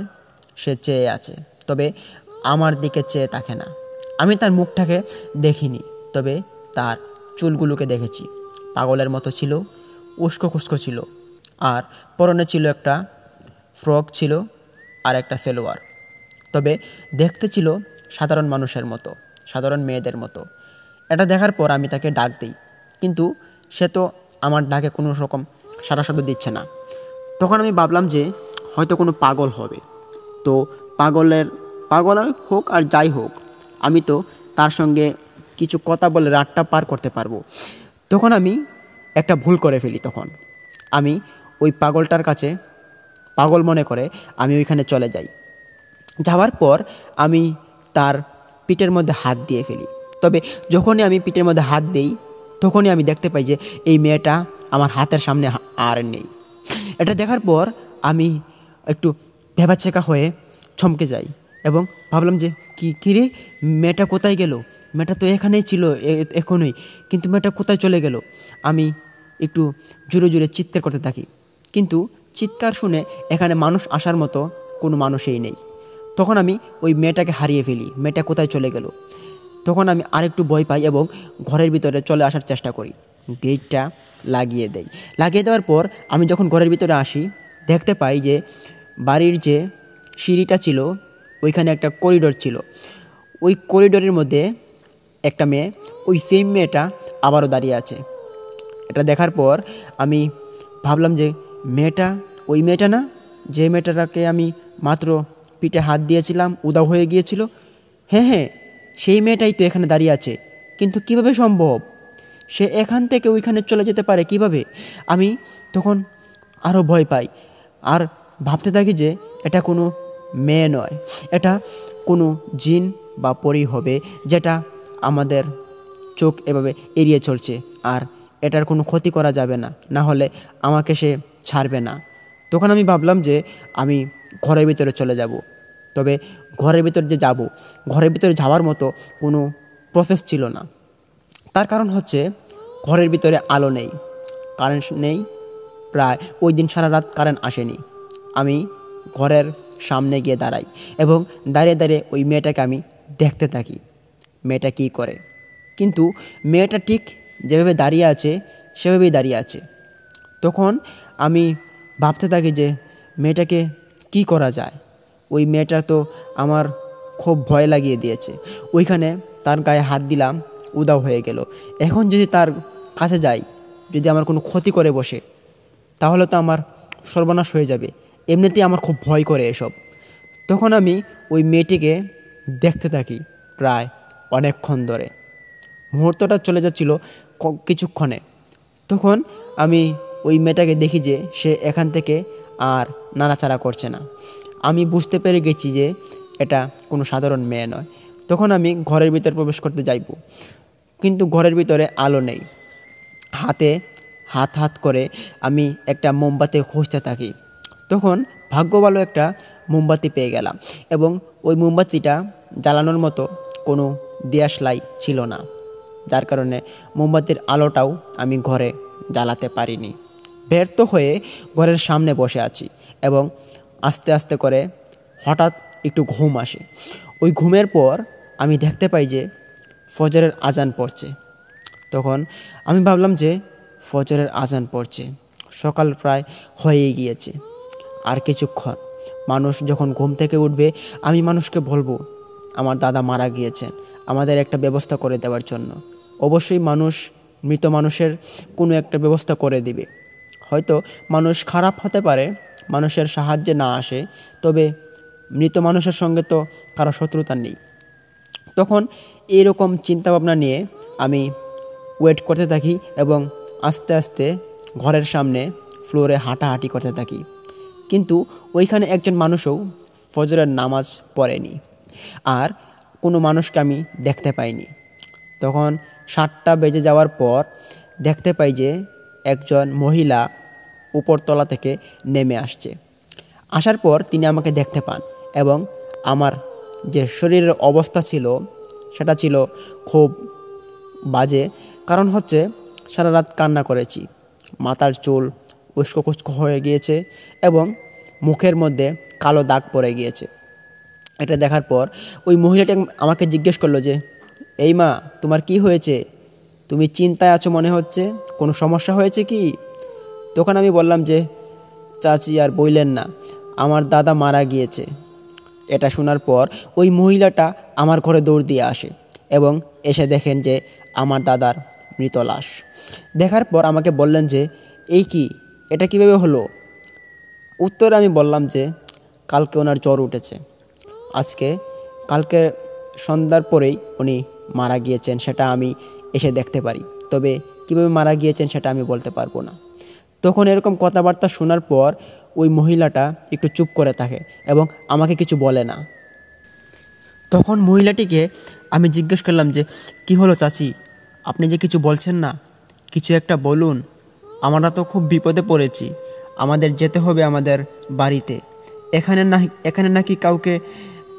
সে চেয়ে আছে, তবে আমার দিকে চেয়ে থাকে না। আমি তার মুখটাকে দেখিনি, তবে তার চুলগুলোকে দেখেছি। পাগলের মতো ছিল, উস্কো খুস্কো ছিল, আর পরনে ছিল একটা ফ্রক ছিল আর একটা সালোয়ার। তবে দেখতে ছিল সাধারণ মানুষের মতো, সাধারণ মেয়েদের মতো। এটা দেখার পর আমি তাকে ডাক দিই, কিন্তু সে তো আমার ডাকে কোনো রকম সাড়া শব্দ দিচ্ছে না। তখন আমি ভাবলাম যে হয়তো কোনো পাগল হবে। তো পাগল হোক আর যাই হোক, আমি তো তার সঙ্গে কিছু কথা বলে রাতটা পার করতে পারবো। তখন আমি একটা ভুল করে ফেলি। তখন আমি ওই পাগলটার কাছে পাগল মনে করে আমি ওইখানে চলে যাই। যাওয়ার পর আমি তার পিঠের মধ্যে হাত দিয়ে ফেলি। তবে যখনই আমি পিঠের মধ্যে হাত দেই তখনই আমি দেখতে পাই যে এই মেয়েটা আমার হাতের সামনে আর নেই। এটা দেখার পর আমি একটু ভ্যাবাচ্যাকা হয়ে চমকে যাই এবং ভাবলাম যে কী রে, মেয়েটা কোথায় গেল? মেয়েটা তো এখানেই ছিল এখনই, কিন্তু মেয়েটা কোথায় চলে গেল? আমি একটু জোরে জোরে চিৎকার করতে থাকি, কিন্তু চিৎকার শুনে এখানে মানুষ আসার মতো কোনো মানুষই নেই। তখন আমি ওই মেয়েটাকে হারিয়ে ফেলি। মেয়েটা কোথায় চলে গেল? তখন আমি আরেকটু ভয় পাই এবং ঘরের ভিতরে চলে আসার চেষ্টা করি। গেটটা লাগিয়ে দেই। লাগিয়ে দেওয়ার পর আমি যখন ঘরের ভিতরে আসি দেখতে পাই যে বাড়ির যে সিঁড়িটা ছিল ওইখানে একটা করিডোর ছিল। ওই করিডোরের মধ্যে একটা মেয়ে, ওই সেম মেয়েটা আবারও দাঁড়িয়ে আছে। এটা দেখার পর আমি ভাবলাম যে মেয়েটা ওই মেয়েটা না, যে মেয়েটাকে আমি মাত্র পিঠে হাত দিয়েছিলাম, উধাও হয়ে গিয়েছিল। হ্যাঁ হ্যাঁ, সেই মেয়েটাই তো এখানে দাঁড়িয়ে আছে। কিন্তু কিভাবে সম্ভব? সে এখান থেকে ওইখানে চলে যেতে পারে কিভাবে? আমি তখন আরও ভয় পাই আর ভাবতে থাকি যে এটা কোনো মেয়ে নয়, এটা কোনো জিন বা পরী হবে, যেটা আমাদের চোখ এভাবে এড়িয়ে চলছে। আর এটার কোনো ক্ষতি করা যাবে না, না হলে আমাকে সে ছাড়বে না। তখন আমি ভাবলাম যে আমি ঘরের ভিতরে চলে যাব। তবে ঘরের ভিতরে যে যাব, ঘরের ভিতরে যাওয়ার মতো কোনো প্রসেস ছিল না। তার কারণ হচ্ছে ঘরের ভিতরে আলো নেই, কারেন্ট নেই। প্রায় ওই দিন সারা রাত কারেন্ট আসেনি। আমি ঘরের সামনে গিয়ে দাঁড়াই এবং দাঁড়িয়ে দাঁড়িয়ে ওই মেয়েটাকে আমি দেখতে থাকি মেয়েটা কী করে। কিন্তু মেয়েটা ঠিক যেভাবে দাঁড়িয়ে আছে সেভাবেই দাঁড়িয়ে আছে। তখন আমি ভাবতে থাকি যে মেয়েটাকে কি করা যায়। ওই মেয়েটা তো আমার খুব ভয় লাগিয়ে দিয়েছে। ওইখানে তার গায়ে হাত দিলাম, উধাও হয়ে গেল। এখন যদি তার কাছে যাই, যদি আমার কোনো ক্ষতি করে বসে, তাহলে তো আমার সর্বনাশ হয়ে যাবে। এমনিতেই আমার খুব ভয় করে এসব। তখন আমি ওই মেয়েটিকে দেখতে থাকি প্রায় অনেকক্ষণ ধরে। মুহূর্তটা চলে যাচ্ছিল কিছুক্ষণে। তখন আমি ওই মেয়েটাকে দেখি যে সে এখান থেকে আর নাড়াচাড়া করছে না। আমি বুঝতে পেরে গেছি যে এটা কোনো সাধারণ মেয়ে নয়। তখন আমি ঘরের ভিতর প্রবেশ করতে যাইব, কিন্তু ঘরের ভিতরে আলো নেই। হাতে হাত করে আমি একটা মোমবাতি খুঁজতে থাকি। তখন ভাগ্য ভালো একটা মোমবাতি পেয়ে গেলাম এবং ওই মোমবাতিটা জ্বালানোর মতো কোনো দেশলাই ছিল না, যার কারণে মোমবাতির আলোটাও আমি ঘরে জ্বালাতে পারিনি। ব্যর্থ হয়ে ঘরের সামনে বসে আছি এবং আস্তে আস্তে করে হঠাৎ একটু ঘুম আসে। ওই ঘুমের পর আমি দেখতে পাই যে ফজরের আজান পড়ছে। তখন আমি ভাবলাম যে ফজরের আজান পড়ছে, সকাল প্রায় হয়েই গিয়েছে, আর কিছুক্ষণ। মানুষ যখন ঘুম থেকে উঠবে আমি মানুষকে বলবো আমার দাদা মারা গিয়েছেন, আমাদের একটা ব্যবস্থা করে দেওয়ার জন্য। অবশ্যই মানুষ মৃত মানুষের কোনো একটা ব্যবস্থা করে দিবে। হয়তো মানুষ খারাপ হতে পারে, মানুষের সাহায্যে না আসে, তবে মৃত মানুষের সঙ্গে তো কারো শত্রুতা নেই। তখন এইরকম চিন্তাভাবনা নিয়ে আমি ওয়েট করতে থাকি এবং আস্তে আস্তে ঘরের সামনে ফ্লোরে হাঁটাহাঁটি করতে থাকি। কিন্তু ওইখানে একজন মানুষও ফজরের নামাজ পড়েনি, আর কোনো মানুষকে আমি দেখতে পাইনি। তখন 7টা বেজে যাওয়ার পর দেখতে পাই যে একজন মহিলা উপরতলা থেকে নেমে আসছে। আসার পর তিনি আমাকে দেখতে পান এবং আমার যে শরীরের অবস্থা ছিল সেটা ছিল খুব বাজে। কারণ হচ্ছে সারা রাত কান্না করেছি, মাথার চুল উস্কো খুস্কো হয়ে গিয়েছে এবং মুখের মধ্যে কালো দাগ পড়ে গিয়েছে। এটা দেখার পর ওই মহিলাটি আমাকে জিজ্ঞেস করলো যে এই মা, তোমার কি হয়েছে? তুমি চিন্তায় আছো মনে হচ্ছে, কোনো সমস্যা হয়েছে কি? তখন আমি বললাম যে চাচি আর বললেন না, আমার দাদা মারা গিয়েছে। এটা শোনার পর ওই মহিলাটা আমার ঘরে দৌড় দিয়ে আসে এবং এসে দেখেন যে আমার দাদার মৃত লাশ। দেখার পর আমাকে বললেন যে এই কি, এটা কিভাবে হলো? উত্তরে আমি বললাম যে কালকে ওনার জ্বর উঠেছে, কালকে সন্ধ্যার পরেই উনি মারা গিয়েছেন, সেটা আমি এসে দেখতে পারি। তবে কীভাবে মারা গিয়েছেন সেটা আমি বলতে পারবো না। তখন এরকম কথাবার্তা শোনার পর ওই মহিলাটা একটু চুপ করে থাকে এবং আমাকে কিছু বলে না। তখন মহিলাটিকে আমি জিজ্ঞেস করলাম যে, কি হলো চাচি, আপনি যে কিছু বলছেন না, কিছু একটা বলুন, আমরা তো খুব বিপদে পড়েছি, আমাদের যেতে হবে আমাদের বাড়িতে, এখানে নাকি কাউকে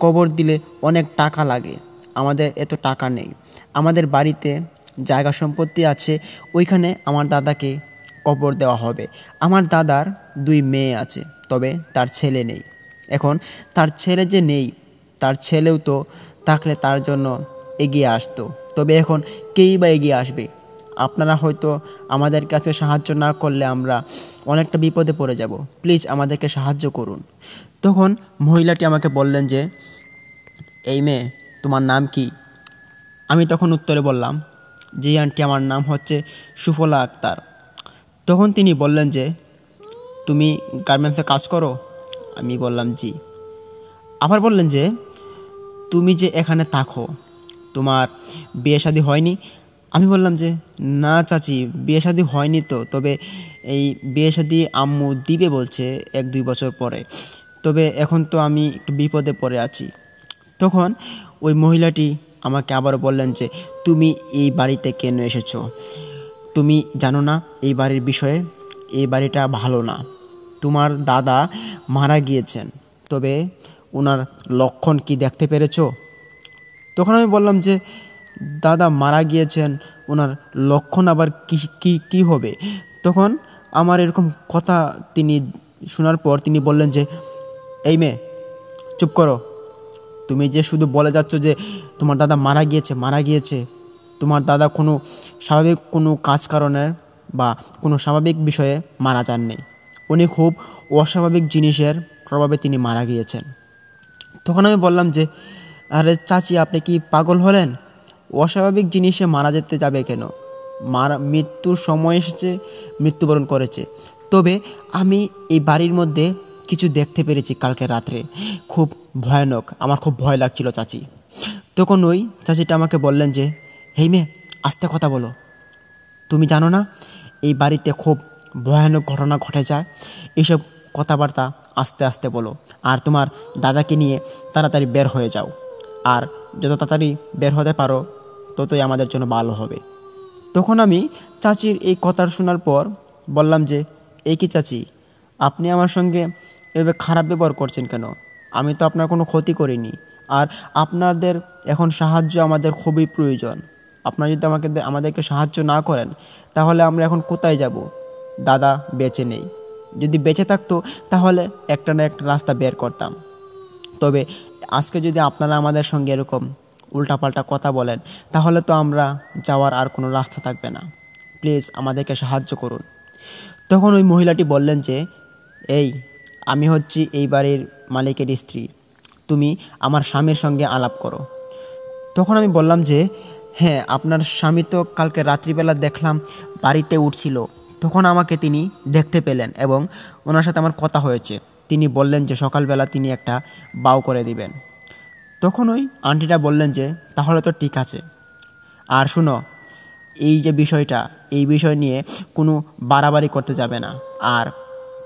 কবর দিলে অনেক টাকা লাগে, আমাদের এত টাকা নেই, আমাদের বাড়িতে জায়গা সম্পত্তি আছে, ওইখানে আমার দাদাকে কবর দেওয়া হবে। আমার দাদার 2 মেয়ে আছে, তবে তার ছেলে নেই। এখন তার ছেলে যে নেই, তার ছেলেও তো থাকলে তার জন্য এগিয়ে আসতো, তবে এখন কেই বা এগিয়ে আসবে? আপনারা হয়তো আমাদের কাছে সাহায্য না করলে আমরা অনেকটা বিপদে পড়ে যাব, প্লিজ আমাদেরকে সাহায্য করুন। তখন মহিলাটি আমাকে বললেন যে, এই মেয়ে, তোমার নাম কি? আমি তখন উত্তরে বললাম, জি আন্টি, আমার নাম হচ্ছে সুফলা আক্তার। তখন তিনি বললেন যে, তুমি গার্মেন্টসে কাজ করো? আমি বললাম জি। আবার বললেন যে, তুমি যে এখানে থাকো, তোমার বিয়ে শাদী হয়নি? আমি বললাম যে, না চাচি, বিয়ে শাদী হয়নি তো, তবে এই বিয়ে শাদী আম্মু দিবে বলছে 1-2 বছর পরে, তবে এখন তো আমি একটু বিপদে পড়ে আছি। তখন ওই মহিলাটি আমাকে আবারও বললেন যে, তুমি এই বাড়িতে কেন এসেছো? তুমি জানো না এই বাড়ির বিষয়ে? এই বাড়িটা ভালো না, তোমার দাদা মারা গিয়েছেন, তবে ওনার লক্ষণ কি দেখতে পেরেছো? তখন আমি বললাম যে, দাদা মারা গিয়েছেন, ওনার লক্ষণ আবার কী হবে? তখন আমার এরকম কথা তিনি শোনার পর তিনি বললেন যে, এই মেয়ে, চুপ করো, তুমি যে শুধু বলে যাচ্ছ যে তোমার দাদা মারা গিয়েছে, তোমার দাদা কোনো স্বাভাবিক কোনো কাজ কারণের বা কোনো স্বাভাবিক বিষয়ে মারা যাননি, উনি খুব অস্বাভাবিক জিনিসের প্রভাবে তিনি মারা গিয়েছেন। তখন আমি বললাম যে, আরে চাচি, আপনি কি পাগল হলেন? অস্বাভাবিক জিনিসে মারা যেতে যাবে কেন? মৃত্যুর সময় এসেছে, মৃত্যুবরণ করেছে। তবে আমি এই বাড়ির মধ্যে কিছু দেখতে পেরেছি কালকে রাত্রে, খুব ভয়ানক, আমার খুব ভয় লাগছিল চাচি। তখন ওই চাচিটা আমাকে বললেন যে, হেই মেয়ে, আস্তে কথা বলো, তুমি জানো না এই বাড়িতে খুব ভয়ানক ঘটনা ঘটে যায়, এইসব কথাবার্তা আস্তে আস্তে বলো, আর তোমার দাদাকে নিয়ে তাড়াতাড়ি বের হয়ে যাও, আর যত তাড়াতাড়ি বের হতে পারো ততই আমাদের জন্য ভালো হবে। তখন আমি চাচির এই কথা শোনার পর বললাম যে, এই কি চাচি, আপনি আমার সঙ্গে এভাবে খারাপ ব্যবহার করছেন কেন? আমি তো আপনার কোনো ক্ষতি করিনি, আর আপনাদের এখন সাহায্য আমাদের খুবই প্রয়োজন। আপনারা যদি আমাদেরকে সাহায্য না করেন, তাহলে আমরা এখন কোথায় যাব? দাদা বেঁচে নেই, যদি বেঁচে থাকতো তাহলে একটা না একটা রাস্তা বের করতাম, তবে আজকে যদি আপনারা আমাদের সঙ্গে এরকম উল্টাপাল্টা কথা বলেন, তাহলে তো আমরা যাওয়ার আর কোনো রাস্তা থাকবে না, প্লিজ আমাদেরকে সাহায্য করুন। তখন ওই মহিলাটি বললেন যে, এই, আমি হচ্ছি এই বাড়ির মালিকের স্ত্রী, তুমি আমার স্বামীর সঙ্গে আলাপ করো। তখন আমি বললাম যে, হ্যাঁ, আপনার স্বামী তো কালকে রাত্রিবেলা দেখলাম বাড়িতে উঠছিল, তখন আমাকে তিনি দেখতে পেলেন এবং ওনার সাথে আমার কথা হয়েছে, তিনি বললেন যে সকালবেলা তিনি একটা বাউ করে দিবেন। তখন ওই আন্টিটা বললেন যে, তাহলে তো ঠিক আছে, আর শুনো, এই যে বিষয়টা, এই বিষয় নিয়ে কোনো বাড়াবাড়ি করতে যাবে না, আর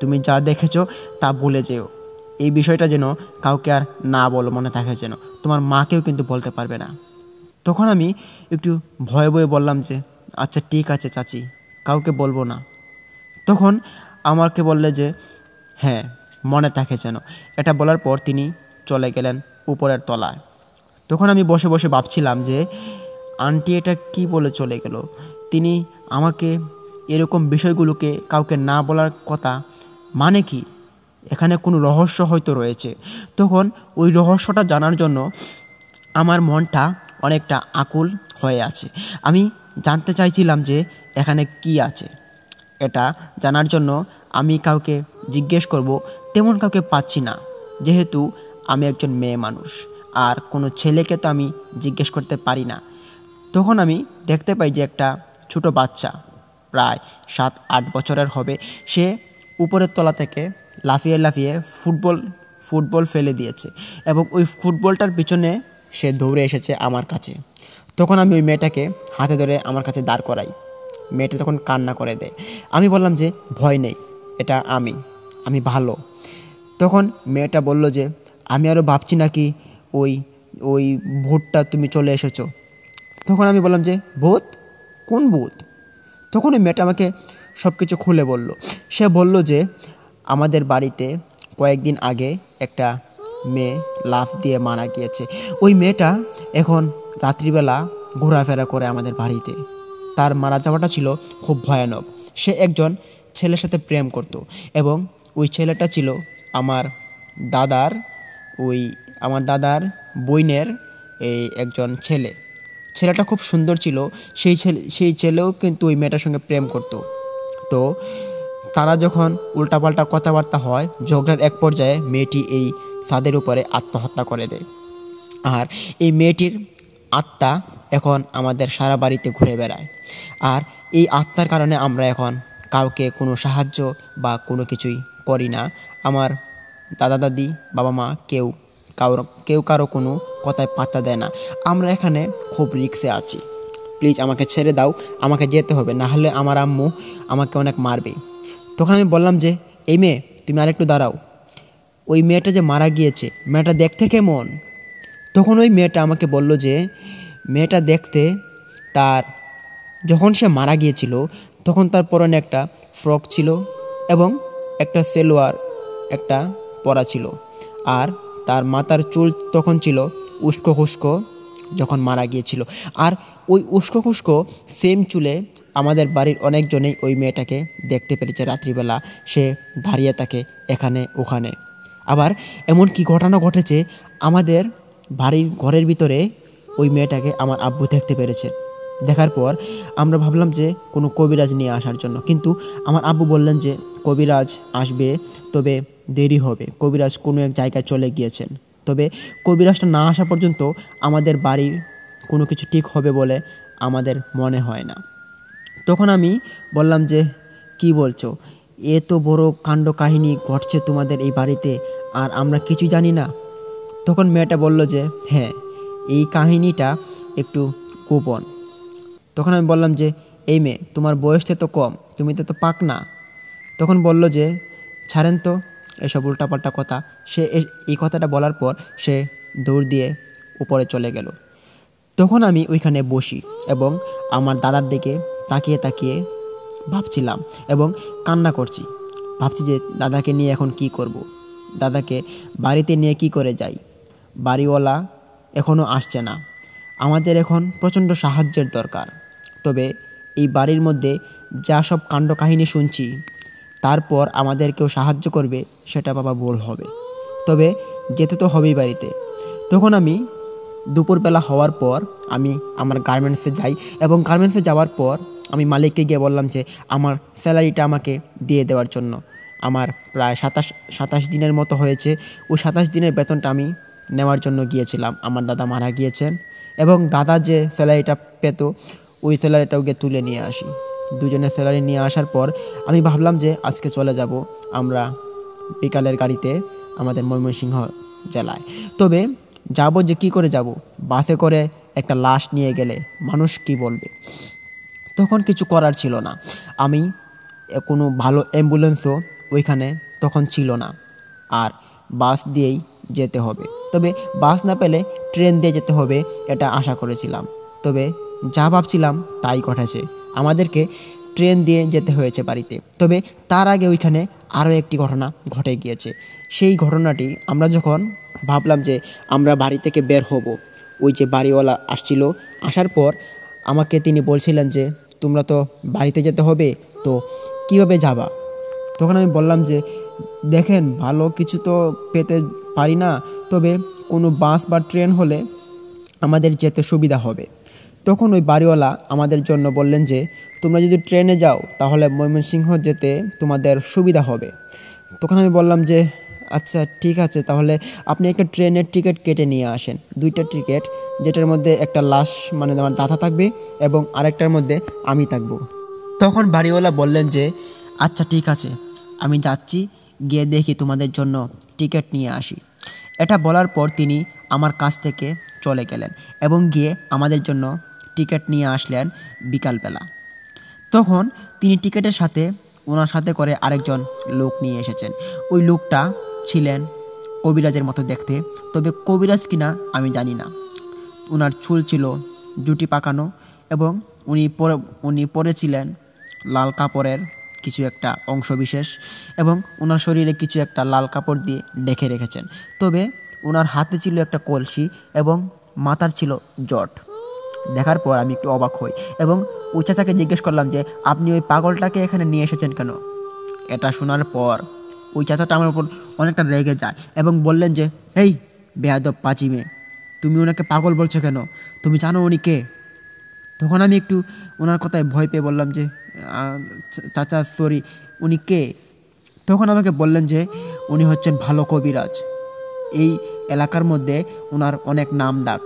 তুমি যা দেখেছো তা ভুলে যেও, এই বিষয়টা যেন কাউকে আর না বলো, মনে থাকে যেন, তোমার মাকেও কিন্তু বলতে পারবে না। তখন আমি একটু ভয়ে ভয়ে বললাম যে, আচ্ছা ঠিক আছে চাচি, কাউকে বলবো না। তখন আমাকে বললে যে, হ্যাঁ, মনে থাকে যেন। এটা বলার পর তিনি চলে গেলেন উপরের তলায়। তখন আমি বসে বসে ভাবছিলাম যে, আন্টি এটা কি বলে চলে গেল? তিনি আমাকে এরকম বিষয়গুলোকে কাউকে না বলার কথা মানে কি? এখানে কোনো রহস্য হয়তো রয়েছে। তখন ওই রহস্যটা জানার জন্য আমার মনটা অনেকটা আকুল হয়ে আছে। আমি জানতে চাইছিলাম যে এখানে কি আছে। এটা জানার জন্য আমি কাউকে জিজ্ঞেস করব, তেমন কাউকে পাচ্ছি না, যেহেতু আমি একজন মেয়ে মানুষ, আর কোনো ছেলেকে তো আমি জিজ্ঞেস করতে পারি না। তখন আমি দেখতে পাই যে একটা ছোটো বাচ্চা, প্রায় 7-8 বছরের হবে, সে উপরের তলা থেকে লাফিয়ে লাফিয়ে ফুটবল ফেলে দিয়েছে এবং ওই ফুটবলটার পিছনে সে দৌড়ে এসেছে আমার কাছে। তখন আমি ওই মেয়েটাকে হাতে ধরে আমার কাছে দাঁড় করাই। মেয়েটা তখন কান্না করে দেয়। আমি বললাম যে, ভয় নেই, এটা আমি ভালো। তখন মেয়েটা বলল যে, আমি আরও ভাবছি নাকি ওই ওই ভূতটা তুমি চলে এসেছো। তখন আমি বললাম যে ভূত, কোন ভূত? তখন ওই মেয়েটা আমাকে সব কিছু খুলে বলল। সে বলল যে আমাদের বাড়িতে কয়েকদিন আগে একটা মেয়ে লাফ দিয়ে মারা গিয়েছে। ওই মেয়েটা এখন রাত্রিবেলা ঘোরাফেরা করে আমাদের বাড়িতে। তার মারা যাওয়াটা ছিল খুব ভয়ানক। সে একজন ছেলের সাথে প্রেম করত এবং ওই ছেলেটা ছিল আমার দাদার ওই আমার দাদার বইনের একজন ছেলে। ছেলেটা খুব সুন্দর ছিল। সেই ছেলেও কিন্তু ওই মেয়েটার সঙ্গে প্রেম করত। তো তারা যখন উল্টাপাল্টা কথাবার্তা হয়, ঝগড়ার এক পর্যায়ে মেয়েটি এই ছাদের উপরে আত্মহত্যা করে দেয়। আর এই মেয়েটির আত্মা এখন আমাদের সারা বাড়িতে ঘুরে বেড়ায়। আর এই আত্মার কারণে আমরা এখন কাউকে কোনো সাহায্য বা কোনো কিছুই করি না। আমার দাদা দাদি, বাবা মা কেউ কারো কোনো কথায় পাত্তা দেয় না। আমরা এখানে খুব রিস্কে আছি। প্লিজ আমাকে ছেড়ে দাও, আমাকে যেতে হবে, না হলে আমার আম্মু আমাকে অনেক মারবে। তখন আমি বললাম যে এই মেয়ে, তুমি আরেকটু দাঁড়াও। ওই মেয়েটা যে মারা গিয়েছে, মেয়েটা দেখতে কেমন? তখন ওই মেয়েটা আমাকে বলল যে মেয়েটা দেখতে, তার যখন সে মারা গিয়েছিল তখন তার পরনে একটা ফ্রক ছিল এবং একটা সেলোয়ার একটা পরা ছিল। আর তার মাথার চুল তখন ছিল উস্কো খুস্কো যখন মারা গিয়েছিল। আর ওই উস্কো খুস্কো সেম চুলে আমাদের বাড়ির অনেকজনেই ওই মেয়েটাকে দেখতে পেরেছে রাত্রিবেলা। সে দাঁড়িয়ে থাকে এখানে ওখানে। আবার এমন কি ঘটনা ঘটেছে, আমাদের বাড়ির ঘরের ভিতরে ওই মেয়েটাকে আমার আব্বু দেখতে পেরেছে। দেখার পর আমরা ভাবলাম যে কোনো কবিরাজ নিয়ে আসার জন্য, কিন্তু আমার আব্বু বললেন যে কবিরাজ আসবে, তবে দেরি হবে, কবিরাজ কোনো এক জায়গায় চলে গিয়েছেন। তবে কবিরাজটা না আসা পর্যন্ত আমাদের বাড়ির কোনো কিছু ঠিক হবে বলে আমাদের মনে হয় না। তখন আমি বললাম যে কি বলছো, এত বড় কাণ্ড কাহিনী ঘটছে তোমাদের এই বাড়িতে আর আমরা কিছু জানি না? তখন মেয়েটা বলল যে হ্যাঁ, এই কাহিনীটা একটু গোপন। তখন আমি বললাম যে এই মেয়ে, তোমার বয়সটা তো কম, তুমি তো পাক না। তখন বলল যে ছাড়েন তো এসব উল্টাপাল্টা কথা। সে এই কথাটা বলার পর সে দৌড় দিয়ে উপরে চলে গেল। তখন আমি ওইখানে বসি এবং আমার দাদার দিকে তাকিয়ে তাকিয়ে ভাবছিলাম এবং কান্না করছি। ভাবছি যে দাদাকে নিয়ে এখন কি করব, দাদাকে বাড়িতে নিয়ে কি করে যাই। বাড়িওয়ালা এখনও আসছে না। আমাদের এখন প্রচণ্ড সাহায্যের দরকার। তবে এই বাড়ির মধ্যে যা সব কাণ্ড কাহিনী শুনছি, তারপর আমাদের কেউ সাহায্য করবে সেটা বাবা ভুল হবে। তবে যেতে তো হবেই বাড়িতে। তখন আমি দুপুরবেলা হওয়ার পর আমি আমার গার্মেন্টসে যাই এবং গার্মেন্টসে যাওয়ার পর আমি মালিককে গিয়ে বললাম যে আমার স্যালারিটা আমাকে দিয়ে দেওয়ার জন্য। আমার প্রায় 27 দিনের মতো হয়েছে। ওই 27 দিনের বেতনটা আমি নেওয়ার জন্য গিয়েছিলাম। আমার দাদা মারা গিয়েছেন এবং দাদা যে স্যালারিটা পেত ওই স্যালারিটাও গিয়ে তুলে নিয়ে আসি। দুজনের স্যালারি নিয়ে আসার পর আমি ভাবলাম যে আজকে চলে যাব আমরা বিকালের গাড়িতে আমাদের ময়মনসিংহ জেলায়। তবে যাব যে কী করে যাব, বাসে করে একটা লাশ নিয়ে গেলে মানুষ কি বলবে। তখন কিছু করার ছিল না। আমি কোনো ভালো অ্যাম্বুলেন্সও ওইখানে তখন ছিল না, আর বাস দিয়েই যেতে হবে। তবে বাস না পেলে ট্রেন দিয়ে যেতে হবে এটা আশা করেছিলাম। তবে যা ভাবছিলাম তাই ঘটেছে, আমাদেরকে ট্রেন দিয়ে যেতে হয়েছে বাড়িতে। তবে তার আগে ওইখানে আরও একটি ঘটনা ঘটে গিয়েছে। সেই ঘটনাটি আমরা যখন ভাবলাম যে আমরা বাড়ি থেকে বের হব, ওই যে বাড়িওয়ালা আসছিল, আসার পর আমাকে তিনি বলছিলেন যে তোমরা তো বাড়িতে যেতে হবে, তো কীভাবে যাবা? তখন আমি বললাম যে দেখেন, ভালো কিছু তো পেতে পারি না, তবে কোনো বাস বা ট্রেন হলে আমাদের যেতে সুবিধা হবে। তখন ওই বাড়িওয়ালা আমাদের জন্য বললেন যে তোমরা যদি ট্রেনে যাও তাহলে ময়মনসিংহ যেতে তোমাদের সুবিধা হবে। তখন আমি বললাম যে আচ্ছা ঠিক আছে, তাহলে আপনি একটা ট্রেনের টিকিট কেটে নিয়ে আসেন, 2টা টিকিট, যেটার মধ্যে একটা লাশ মানে আমার দাদা থাকবে এবং আরেকটার মধ্যে আমি থাকব। তখন বাড়িওয়ালা বললেন যে আচ্ছা ঠিক আছে, আমি যাচ্ছি, গিয়ে দেখি তোমাদের জন্য টিকিট নিয়ে আসি। এটা বলার পর তিনি আমার কাছ থেকে চলে গেলেন এবং গিয়ে আমাদের জন্য টিকিট নিয়ে আসলেন বিকালবেলা। তখন তিনি টিকিটের সাথে ওনার সাথে করে আরেকজন লোক নিয়ে এসেছেন। ওই লোকটা ছিলেন কবিরাজের মতো দেখতে, তবে কবিরাজ কিনা আমি জানি না। ওনার চুল ছিল জুটি পাকানো এবং উনি পরেছিলেন লাল কাপড়ের কিছু একটা অংশবিশেষ এবং ওনার শরীরে কিছু একটা লাল কাপড় দিয়ে ঢেকে রেখেছেন। তবে ওনার হাতে ছিল একটা কলসি এবং মাথার ছিল জট। দেখার পর আমি একটু অবাক হই এবং ওই চাচাকে জিজ্ঞেস করলাম যে আপনি ওই পাগলটাকে এখানে নিয়ে এসেছেন কেন? এটা শোনার পর ওই চাচাটা আমার উপর অনেকটা রেগে যায় এবং বললেন যে এই বেয়াদব পাঁচি মেয়ে, তুমি ওনাকে পাগল বলছো কেন? তুমি জানো উনি কে? তখন আমি একটু ওনার কথায় ভয় পেয়ে বললাম যে চাচা সরি, উনি কে? তখন আমাকে বললেন যে উনি হচ্ছেন ভালো কবিরাজ, এই এলাকার মধ্যে ওনার অনেক নাম ডাক,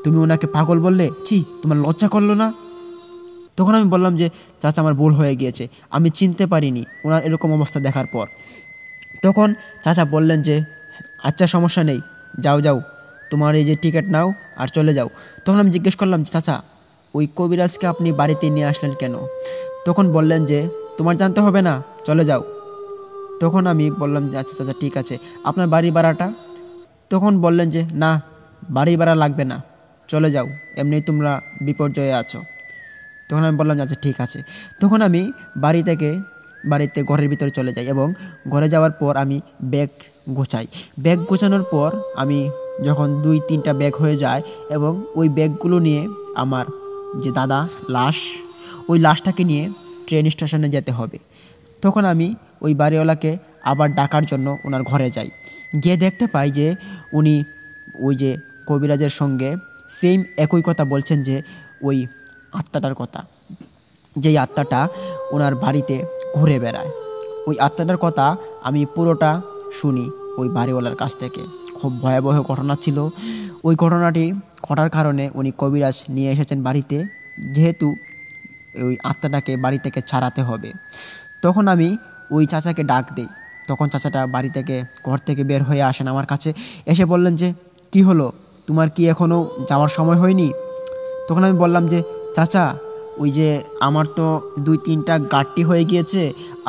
তুমি ওনাকে পাগল বললে, ছি তোমার লজ্জা করলো না? তখন আমি বললাম যে চাচা আমার ভুল হয়ে গিয়েছে, আমি চিনতে পারিনি ওনার এরকম অবস্থা দেখার পর। তখন চাচা বললেন যে আচ্ছা সমস্যা নেই, যাও যাও তোমার এই যে টিকিট নাও আর চলে যাও। তখন আমি জিজ্ঞেস করলাম যে চাচা ওই কবিরাজকে আপনি বাড়িতে নিয়ে আসলেন কেন? তখন বললেন যে তোমার জানতে হবে না, চলে যাও। তখন আমি বললাম যে আচ্ছা চাচা ঠিক আছে, আপনার বাড়ি ভাড়াটা? তখন বললেন যে না, বাড়ি ভাড়া লাগবে না, চলে যাও, এমনি তোমরা বিপর্যয়ে আছো। তখন আমি বললাম যে আচ্ছা ঠিক আছে। তখন আমি বাড়িতে ঘরের ভিতরে চলে যাই এবং ঘরে যাওয়ার পর আমি ব্যাগ গোছাই। ব্যাগ গোছানোর পর আমি যখন 2-3টা ব্যাগ হয়ে যায় এবং ওই ব্যাগগুলো নিয়ে আমার যে দাদা ওই লাশটাকে নিয়ে ট্রেন স্টেশনে যেতে হবে। তখন আমি ওই বাড়িওয়ালাকে আবার ডাকার জন্য ওনার ঘরে যাই। গিয়ে দেখতে পাই যে উনি ওই যে কবিরাজের সঙ্গে সেম একই কথা বলছেন, যে ওই আত্মাটার কথা, যেই আত্মাটা ওনার বাড়িতে ঘুরে বেড়ায়। ওই আত্মাটার কথা আমি পুরোটা শুনি ওই বাড়িওয়ালার কাছ থেকে। খুব ভয়াবহ ঘটনা ছিল। ওই ঘটনাটি ঘটার কারণে উনি কবিরাজ নিয়ে এসেছেন বাড়িতে, যেহেতু ওই আত্মাটাকে বাড়ি থেকে ছাড়াতে হবে। তখন আমি ওই চাচাকে ডাক দিই। তখন চাচাটা ঘর থেকে বের হয়ে আসেন আমার কাছে, এসে বললেন যে কি হলো, তোমার কি এখনও যাওয়ার সময় হয়নি? তখন আমি বললাম যে চাচা ওই যে আমার তো 2-3টা গাঁটটি হয়ে গিয়েছে,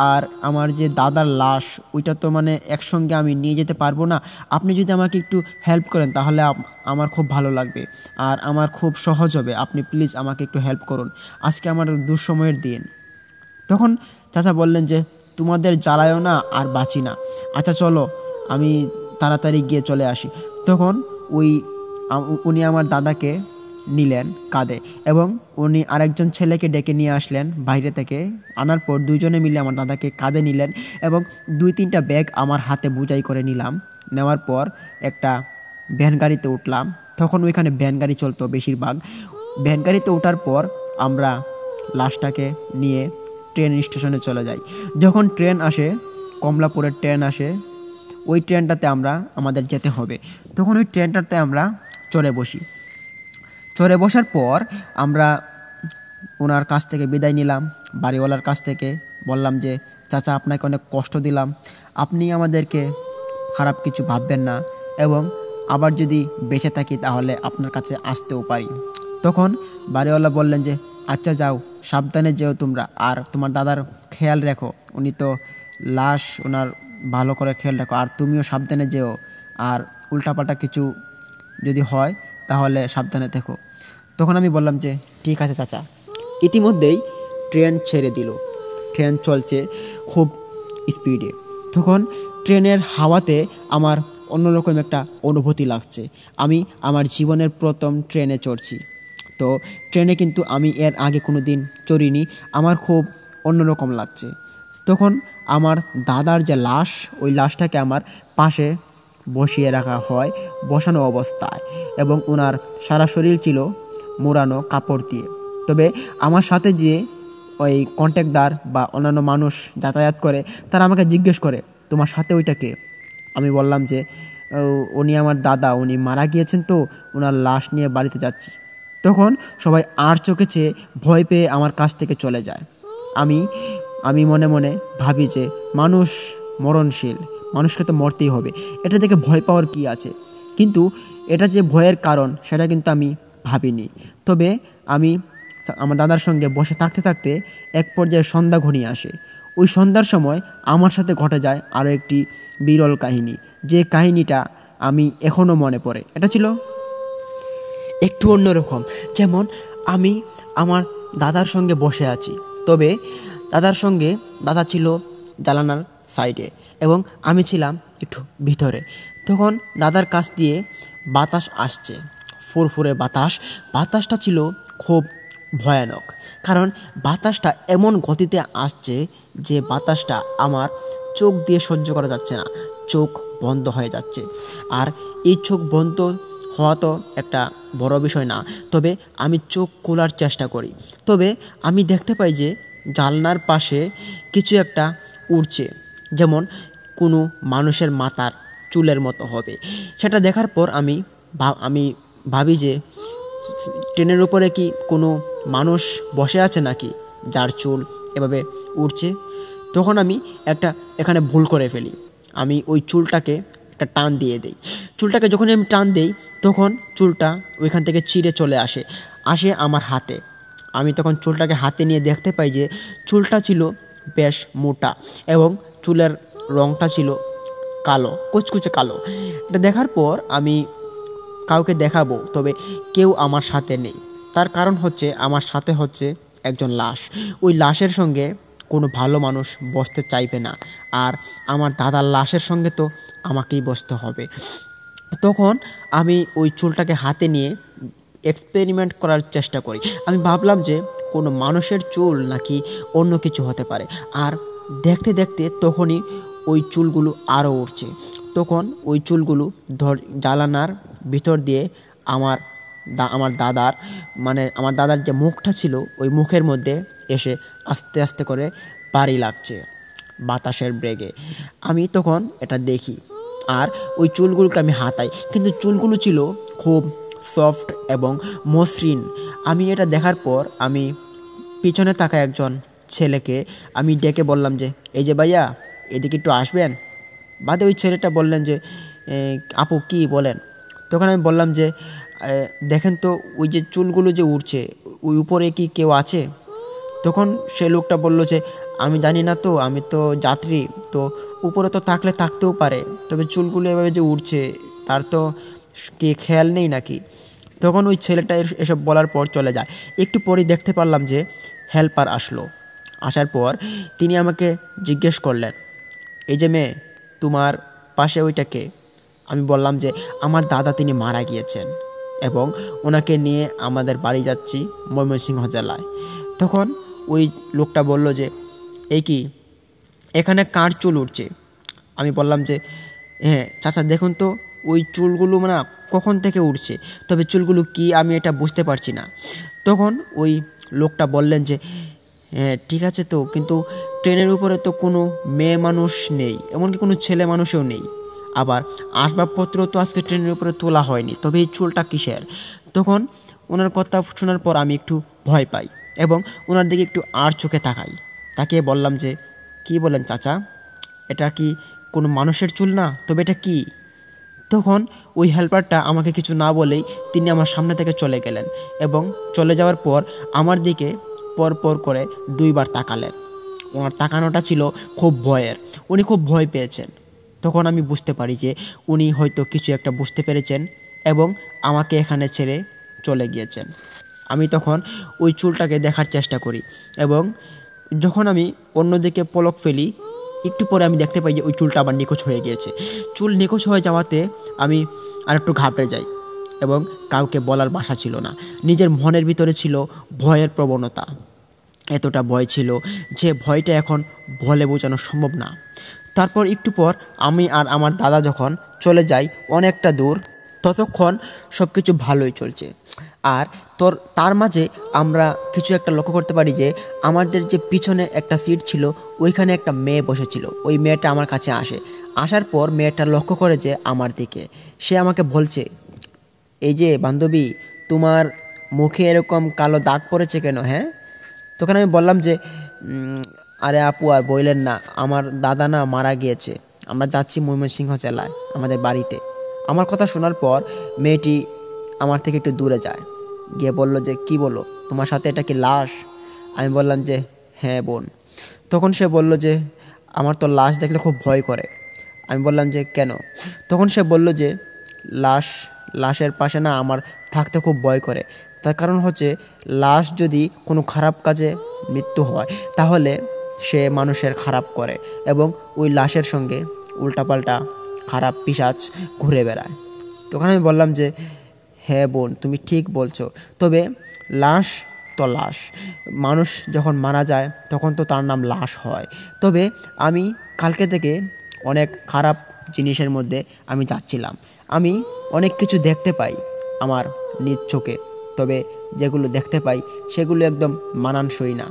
আর আমার যে দাদার লাশ ওইটা তো মানে একসঙ্গে আমি নিয়ে যেতে পারবো না, আপনি যদি আমাকে একটু হেল্প করেন তাহলে আমার খুব ভালো লাগবে আর আমার খুব সহজ হবে, আপনি প্লিজ আমাকে একটু হেল্প করুন, আজকে আমার দুঃসময়ের দিন। তখন চাচা বললেন যে তোমাদের জ্বালায়ও না আর বাঁচি না, আচ্ছা চলো আমি তাড়াতাড়ি গিয়ে চলে আসি। তখন উনি আমার দাদাকে নিলেন কাঁধে এবং উনি আরেকজন ছেলেকে ডেকে নিয়ে আসলেন বাইরে থেকে। আনার পর দুজনে মিলে আমার দাদাকে কাঁধে নিলেন এবং 2-3টা ব্যাগ আমার হাতে বোঝাই করে নিলাম। নেওয়ার পর একটা ভ্যান গাড়িতে উঠলাম। তখন ওইখানে ভ্যান গাড়ি চলতো বেশিরভাগ। ভ্যান গাড়িতে ওঠার পর আমরা লাশটাকে নিয়ে ট্রেন স্টেশনে চলে যাই। যখন ট্রেন আসে, কমলাপুরের ট্রেন আসে, ওই ট্রেনটাতে আমাদের যেতে হবে। তখন ওই ট্রেনটাতে আমরা চড়ে বসি। চড়ে বসার পর আমরা ওনার কাছ থেকে বিদায় নিলাম, বাড়িওয়ালার কাছ থেকে। বললাম যে চাচা আপনাকে অনেক কষ্ট দিলাম, আপনি আমাদেরকে খারাপ কিছু ভাববেন না এবং আবার যদি বেঁচে থাকি তাহলে আপনার কাছে আসতেও পারি। তখন বাড়িওয়ালা বললেন যে আচ্ছা যাও, সাবধানে যেও তোমরা, আর তোমার দাদার খেয়াল রেখো, উনি তো লাশ, ওনার ভালো করে খেয়াল রাখো, আর তুমিও সাবধানে যেও, আর উল্টাপাল্টা কিছু যদি হয় তাহলে সাবধানে থেকো। তখন আমি বললাম যে ঠিক আছে চাচা। ইতিমধ্যেই ট্রেন ছেড়ে দিল। ট্রেন চলছে খুব স্পিডে। তখন ট্রেনের হাওয়াতে আমার অন্যরকম একটা অনুভূতি লাগছে। আমি আমার জীবনের প্রথম ট্রেনে চড়ছি। তো ট্রেনে কিন্তু আমি এর আগে কোনো দিন চড়িনি, আমার খুব অন্যরকম লাগছে। তখন আমার দাদার যে লাশ, ওই লাশটাকে আমার পাশে বসিয়ে রাখা হয় বসানো অবস্থায় এবং ওনার সারা শরীর ছিল মোড়ানো কাপড় দিয়ে। তবে আমার সাথে যে ওই কন্ট্রাক্টর বা অন্যান্য মানুষ যাতায়াত করে তারা আমাকে জিজ্ঞেস করে তোমার সাথে ওইটা কে? আমি বললাম যে উনি আমার দাদা, উনি মারা গিয়েছেন, তো ওনার লাশ নিয়ে বাড়িতে যাচ্ছি। তখন সবাই আর চোখে চেয়ে ভয় পেয়ে আমার কাছ থেকে চলে যায়। আমি মনে মনে ভাবি যে মানুষ মরণশীল, মানুষকে তো মরতেই হবে, এটা দেখে ভয় পাওয়ার কি আছে? কিন্তু এটা যে ভয়ের কারণ সেটা কিন্তু আমি ভাবিনি। তবে আমি আমার দাদার সঙ্গে বসে থাকতে থাকতে এক পর্যায়ে সন্ধ্যা ঘনিয়ে আসে। ওই সন্ধ্যার সময় আমার সাথে ঘটে যায় আরও একটি বিরল কাহিনী, যে কাহিনীটা আমি এখনও মনে পড়ে। এটা ছিল একটু অন্যরকম। যেমন আমি আমার দাদার সঙ্গে বসে আছি, তবে দাদা ছিল জানালার সাইডে এবং আমি ছিলাম একটু ভিতরে। তখন দাদার কাছ দিয়ে বাতাস আসছে, ফুরফুরে বাতাসটা ছিল খুব ভয়ানক, কারণ বাতাসটা এমন গতিতে আসছে যে বাতাসটা আমার চোখ দিয়ে সহ্য করা যাচ্ছে না, চোখ বন্ধ হয়ে যাচ্ছে। আর এই চোখ বন্ধ হওয়া তো একটা বড় বিষয় না, তবে আমি চোখ খোলার চেষ্টা করি। তবে আমি দেখতে পাই যে জানলার পাশে কিছু একটা উড়ছে, যেমন কোনো মানুষের মাথার চুলের মতো হবে। সেটা দেখার পর আমি ভাবি যে ট্রেনের উপরে কি কোনো মানুষ বসে আছে নাকি, যার চুল এভাবে উড়ছে। তখন আমি এখানে ভুল করে ফেলি, আমি ওই চুলটাকে একটা টান দিয়ে দেই। চুলটাকে যখনই আমি টান দেই, তখন চুলটা ওইখান থেকে চিরে চলে আসে আমার হাতে। আমি তখন চুলটাকে হাতে নিয়ে দেখতে পাই যে চুলটা ছিল বেশ মোটা এবং চুলের রঙটা ছিল কালো, কুচকুচে কালো। এটা দেখার পর আমি কাউকে দেখাবো, তবে কেউ আমার সাথে নেই। তার কারণ হচ্ছে আমার সাথে হচ্ছে একজন লাশ। ওই লাশের সঙ্গে কোনো ভালো মানুষ বসতে চাইবে না, আর আমার দাদার লাশের সঙ্গে তো আমাকেই বসতে হবে। তখন আমি ওই চুলটাকে হাতে নিয়ে এক্সপেরিমেন্ট করার চেষ্টা করি। আমি ভাবলাম যে কোনো মানুষের চুল নাকি অন্য কিছু হতে পারে। আর দেখতে দেখতে তখনই ওই চুলগুলো আরও উঠছে। তখন ওই চুলগুলো জানালার ভিতর দিয়ে আমার দাদার যে মুখটা ছিল ওই মুখের মধ্যে এসে আস্তে আস্তে করে বাড়ি লাগছে বাতাসের বেগে। আমি তখন এটা দেখি আর ওই চুলগুলোকে আমি হাতাই, কিন্তু চুলগুলো ছিল খুব সফট এবং মসৃণ। আমি এটা দেখার পর আমি পিছনে থাকা একজন ছেলেকে আমি ডেকে বললাম যে, এই যে ভাইয়া, এদিকে একটু আসবেন। বাদে ওই ছেলেটা বললেন যে, আপু কি বলেন। তখন আমি বললাম যে, দেখেন তো ওই যে চুলগুলো যে উঠছে, ওই উপরে কি কেউ আছে। তখন সে লোকটা বলল যে, আমি জানি না তো, আমি তো যাত্রী, তো উপরে তো থাকতেও পারে, তবে চুলগুলো এভাবে যে উঠছে তার তো কি খেয়াল নেই নাকি। তখন ওই ছেলেটা এসব বলার পর চলে যায়। একটু পরেই দেখতে পারলাম যে হেল্পার আসার পর তিনি আমাকে জিজ্ঞেস করলেন, এই যে মেয়ে, তোমার পাশে ওইটা কে। আমি বললাম যে আমার দাদা, তিনি মারা গিয়েছেন এবং ওনাকে নিয়ে আমাদের বাড়ি যাচ্ছি ময়মনসিংহ জেলায়। তখন ওই লোকটা বলল যে, এই কি, এখানে কার চুল উঠছে। আমি বললাম যে, হ্যাঁ চাচা, দেখুন তো ওই চুলগুলো মানে কখন থেকে উঠছে, তবে চুলগুলো কি আমি এটা বুঝতে পারছি না। তখন ওই লোকটা বললেন যে, হ্যাঁ ঠিক আছে তো, কিন্তু ট্রেনের উপরে তো কোনো মেয়ে মানুষ নেই, এমনকি কোনো ছেলে মানুষও নেই, আবার আসবাবপত্র তো আজকে ট্রেনের উপরে তোলা হয়নি, তবে এই চুলটা কিসের। তখন ওনার কথা শোনার পর আমি একটু ভয় পাই এবং ওনার দিকে একটু আর চোখে তাকিয়ে বললাম যে, কি বলেন চাচা, এটা কি কোনো মানুষের চুল না, তবে এটা কি। তখন ওই হেল্পারটা আমাকে কিছু না বলেই তিনি আমার সামনে থেকে চলে গেলেন এবং চলে যাওয়ার পর আমার দিকে পর করে 2 বার তাকালেন। ওনার তাকানোটা ছিল খুব ভয়ের, উনি খুব ভয় পেয়েছেন। তখন আমি বুঝতে পারি যে উনি হয়তো কিছু একটা বুঝতে পেরেছেন এবং আমাকে এখানে ছেড়ে চলে গিয়েছেন। আমি তখন ওই চুলটাকে দেখার চেষ্টা করি এবং যখন আমি অন্যদিকে পলক ফেলি, একটু পরে আমি দেখতে পাই যে ওই চুলটা আবার নিখোঁজ হয়ে গিয়েছে। চুল নিখোঁজ হয়ে যাওয়াতে আমি আরেকটু ঘাবড়ে যাই এবং কাউকে বলার ভাষা ছিল না। নিজের মনের ভিতরে ছিল ভয়ের প্রবণতা, এতটা ভয় ছিল যে ভয়টা এখন বলে বোঝানো সম্ভব না। তারপর একটু পর আমি আর আমার দাদা যখন চলে যাই অনেকটা দূর, ততক্ষণ সব কিছু ভালোই চলছে। আর তার মাঝে আমরা কিছু একটা লক্ষ্য করতে পারি যে আমাদের যে পিছনে একটা সিট ছিল, ওইখানে একটা মেয়ে বসেছিল। ওই মেয়েটা আমার কাছে আসার পর মেয়েটা লক্ষ্য করে যে আমার দিকে, সে আমাকে বলছে, এই যে বান্ধবী, তোমার মুখে এরকম কালো দাগ পড়েছে কেন, হ্যাঁ। তখন আমি বললাম যে, আরে আপু আর বললেন না, আমার দাদা না মারা গিয়েছে, আমরা যাচ্ছি ময়মনসিংহ জেলায় আমাদের বাড়িতে। আমার কথা শোনার পর মেয়েটি আমার থেকে একটু দূরে যায়, গিয়ে বলল যে, কি বলো, তোমার সাথে এটা কি লাশ। আমি বললাম যে, হ্যাঁ বোন। তখন সে বলল যে, আমার তো লাশ দেখলে খুব ভয় করে। আমি বললাম যে, কেন? তখন সে বলল যে, লাশ লাশের পাশে না আমার থাকতে খুব ভয় করে। তার কারণ হচ্ছে লাশ যদি কোনো খারাপ কাজে মৃত্যু হয় তাহলে সে মানুষের খারাপ করে এবং ওই লাশের সঙ্গে উল্টাপাল্টা খারাপ পিশাচ ঘুরে বেড়ায়। তখন আমি বললাম যে, হ্যাঁ বোন, তুমি ঠিক বলছো। তবে লাশ তো লাশ, মানুষ যখন মারা যায় তখন তো তার নাম লাশ হয়। তবে আমি কালকে থেকে অনেক খারাপ জিনিসের মধ্যে আমি যাচ্ছিলাম। আমি অনেক কিছু দেখতে পাই আমার নিজ চোখে, তবে যেগুলো দেখতে পাই সেগুলো একদম মানানসই না।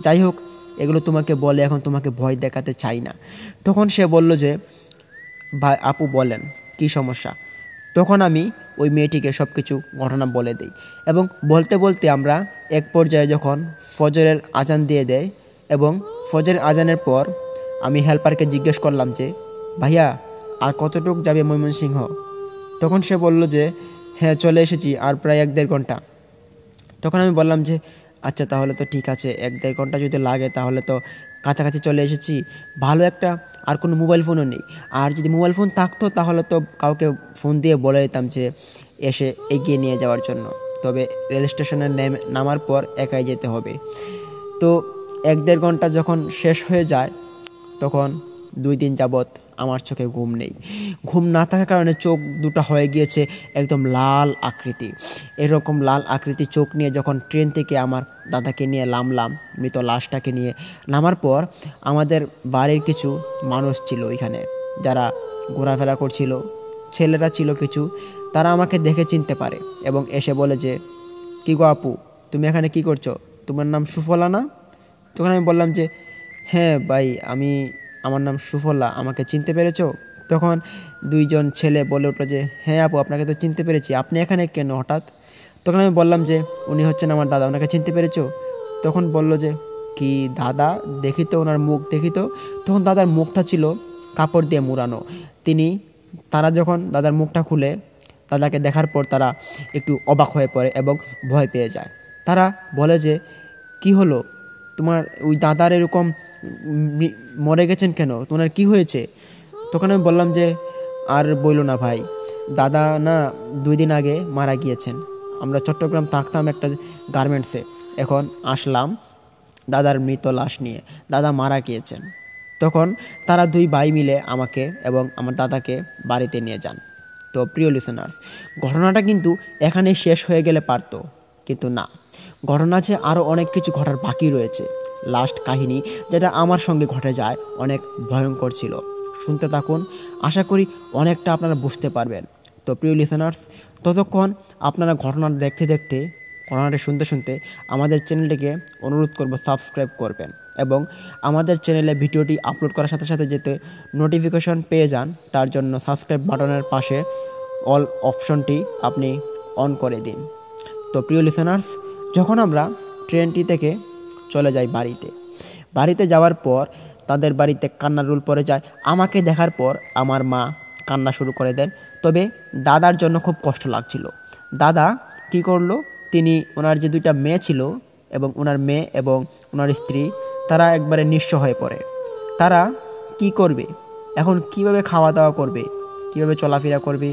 যাই হোক, এগুলো তোমাকে বলে এখন তোমাকে ভয় দেখাতে চাই না। তখন সে বলল যে, ভাই আপু বলেন কী সমস্যা। তখন আমি ওই মেয়েটিকে সব কিছু ঘটনা বলে দিই এবং বলতে বলতে আমরা এক পর্যায়ে যখন ফজরের আজান দিয়ে দেয় এবং ফজরের আজানের পর আমি হেল্পারকে জিজ্ঞেস করলাম যে, ভাইয়া আর কতটুক যাবে ময়মনসিংহ? তখন সে বলল যে, হ্যাঁ চলে এসেছি, আর প্রায় 1-1.5 ঘন্টা। তখন আমি বললাম যে, আচ্ছা তাহলে তো ঠিক আছে, 1-1.5 ঘন্টা যদি লাগে তাহলে তো কাছাকাছি চলে এসেছি। ভালো একটা আর কোনো মোবাইল ফোনও নেই। আর যদি মোবাইল ফোন থাকতো তাহলে তো কাউকে ফোন দিয়ে বলে দিতাম যে এসে এগিয়ে নিয়ে যাওয়ার জন্য। তবে রেল স্টেশনে নামার পর একাই যেতে হবে। তো 1-1.5 ঘন্টা যখন শেষ হয়ে যায় তখন 2 দিন যাবৎ আমার চোখে ঘুম নেই। ঘুম না থাকার কারণে চোখ দুটো হয়ে গিয়েছে একদম লাল আকৃতি। এরকম লাল আকৃতি চোখ নিয়ে যখন ট্রেন থেকে আমার দাদাকে নিয়ে নামলাম, মৃত লাশটাকে নিয়ে নামার পর আমাদের বাড়ির কিছু মানুষ ছিল এখানে যারা ঘোরাফেরা করছিল, ছেলেরা ছিল কিছু। তারা আমাকে দেখে চিনতে পারে এবং এসে বলে যে, কী গো আপু, তুমি এখানে কী করছো? তোমার নাম সুফলা না? তখন আমি বললাম যে, হ্যাঁ ভাই, আমার নাম সুফলা, আমাকে চিনতে পেরেছো? তখন 2 জন ছেলে বলে উঠলো যে, হ্যাঁ আপু, আপনাকে তো চিনতে পেরেছি, আপনি এখানে কেন হঠাৎ? তখন আমি বললাম যে, উনি হচ্ছেন আমার দাদা, ওনাকে চিনতে পেরেছো? তখন বলল যে, কি দাদা, দেখি তো ওনার মুখ, দেখি তো। তখন দাদার মুখটা ছিল কাপড় দিয়ে মুড়ানো। তারা যখন দাদার মুখটা খুলে দাদাকে দেখার পর তারা একটু অবাক হয়ে পড়ে এবং ভয় পেয়ে যায়। তারা বলে যে, কি হলো তোমার? ওই দাদার এরকম মরে গেছেন কেন? তোমার কি হয়েছে? তখন আমি বললাম যে, আর বইলো না ভাই, দাদা না 2 দিন আগে মারা গিয়েছেন। আমরা চট্টগ্রাম থাকতাম একটা গার্মেন্টসে, এখন আসলাম দাদার মৃত লাশ নিয়ে, দাদা মারা গিয়েছেন। তখন তারা 2 ভাই মিলে আমাকে এবং আমার দাদাকে বাড়িতে নিয়ে যান। তো প্রিয় লিসেনার্স, ঘটনাটা কিন্তু এখানেই শেষ হয়ে গেলে পারতো, কিন্তু না, ঘটনা আছে আরও অনেক কিছু ঘটার বাকি রয়েছে। লাস্ট কাহিনী যেটা আমার সঙ্গে ঘটে যায় অনেক ভয়ঙ্কর ছিল। শুনতে থাকুন, আশা করি অনেকটা আপনারা বুঝতে পারবেন। তো প্রিয় লিসেনার্স, ততক্ষণ আপনারা ঘটনাটা দেখতে দেখতে, ঘটনাটা শুনতে শুনতে আমাদের চ্যানেলটিকে অনুরোধ করব সাবস্ক্রাইব করবেন এবং আমাদের চ্যানেলে ভিডিওটি আপলোড করার সাথে সাথে যাতে নোটিফিকেশন পেয়ে যান তার জন্য সাবস্ক্রাইব বাটনের পাশে অল অপশনটি আপনি অন করে দিন। তো প্রিয় লিসেনার্স, যখন আমরা ট্রেনটি থেকে চলে যাই বাড়িতে যাওয়ার পর তাদের বাড়িতে কান্নার রোল পড়ে যায়। আমাকে দেখার পর আমার মা কান্না শুরু করে দেন। তবে দাদার জন্য খুব কষ্ট লাগছিল। দাদা কি করলো, তিনি ওনার যে 2টা মেয়ে ছিল এবং ওনার মেয়ে এবং ওনার স্ত্রী, তারা একবারে নিঃস্ব হয়ে পড়ে। তারা কি করবে এখন, কিভাবে খাওয়া দাওয়া করবে, কিভাবে চলাফেরা করবে,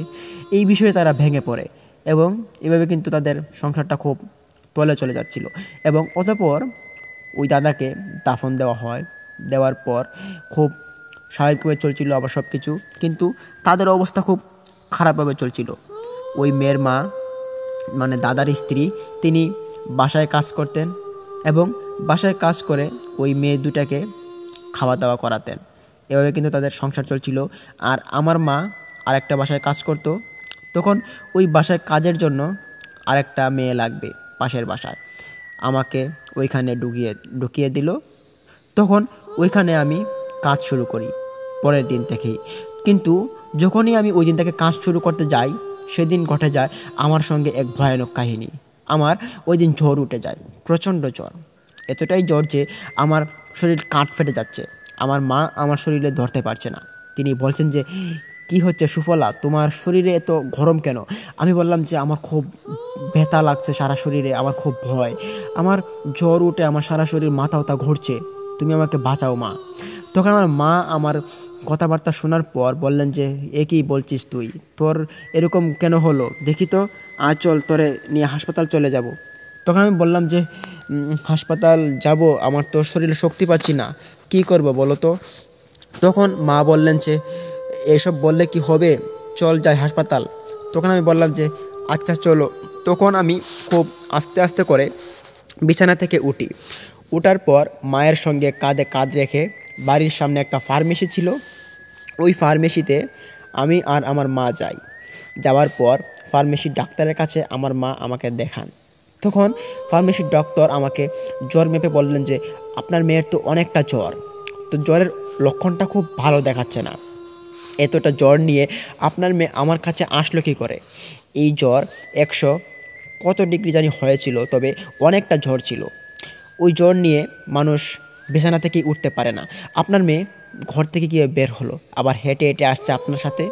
এই বিষয়ে তারা ভেঙে পড়ে এবং এভাবে কিন্তু তাদের সংসারটা খুব তলে চলে যাচ্ছিল। এবং অতঃপর ওই দাদাকে দাফন দেওয়া হয়। দেওয়ার পর খুব স্বাভাবিকভাবে চলছিল আবার সব কিছু, কিন্তু তাদের অবস্থা খুব খারাপভাবে চলছিল। ওই মেয়ের মা, মানে দাদার স্ত্রী, তিনি বাসায় কাজ করতেন এবং বাসায় কাজ করে ওই মেয়ে 2টাকে খাওয়া দাওয়া করাতেন। এভাবে কিন্তু তাদের সংসার চলছিল। আর আমার মা আরেকটা বাসায় কাজ করত। তখন ওই বাসায় কাজের জন্য আরেকটা মেয়ে লাগবে পাশের বাসায়, আমাকে ওইখানে ঢুকিয়ে দিল। তখন ওইখানে আমি কাজ শুরু করি পরের দিন থেকেই। কিন্তু যখনই আমি ওই দিন থেকে কাজ শুরু করতে যাই, সেদিন ঘটে যায় আমার সঙ্গে এক ভয়ানক কাহিনী। আমার ওই দিন জ্বর উঠে যায়, প্রচণ্ড জ্বর, এতটাই জ্বর যে আমার শরীর কাঠ ফেটে যাচ্ছে। আমার মা আমার শরীরে ধরতে পারছে না। তিনি বলছেন যে, কি হচ্ছে সুফলা, তোমার শরীরে এত গরম কেন? আমি বললাম যে আমার খুব ব্যথা লাগছে সারা শরীরে, আমার খুব ভয়, আমার জ্বর উঠে আমার সারা শরীর মাথা ব্যথা ঘুরছে, তুমি আমাকে বাঁচাও মা। তখন আমার মা আমার কথাবার্তা শোনার পর বললেন যে এ কী বলছিস তুই, তোর এরকম কেন হলো, দেখি তো, আজ চল তোরে নিয়ে হাসপাতাল চলে যাব। তখন আমি বললাম যে হাসপাতাল যাব, আমার তো শরীরে শক্তি পাচ্ছি না, কী করব বলো তো। তখন মা বললেন যে এসব বললে কি হবে, চল যাই হাসপাতাল। তখন আমি বললাম যে আচ্ছা চলো। তখন আমি খুব আস্তে আস্তে করে বিছানা থেকে উঠি। ওঠার পর মায়ের সঙ্গে কাঁধে কাঁধ রেখে বাড়ির সামনে একটা ফার্মেসি ছিল, ওই ফার্মেসিতে আমি আর আমার মা যাই। যাওয়ার পর ফার্মেসির ডাক্তারের কাছে আমার মা আমাকে দেখান। তখন ফার্মেসির ডক্টর আমাকে জ্বর মেপে বললেন যে আপনার মেয়ের তো অনেকটা জ্বর, তো জ্বরের লক্ষণটা খুব ভালো দেখাচ্ছে না, এতটা জ্বর নিয়ে আপনার মেয়ে আমার কাছে আসলো কী করে। এই জ্বর 100 কত ডিগ্রি জানি হয়েছিল, তবে অনেকটা জ্বর ছিল। ওই জ্বর নিয়ে মানুষ বিছানা থেকেই উঠতে পারে না। আপনার মেয়ে ঘর থেকে কীভাবে বের হলো, আবার হেঁটে হেঁটে আসছে আপনার সাথে।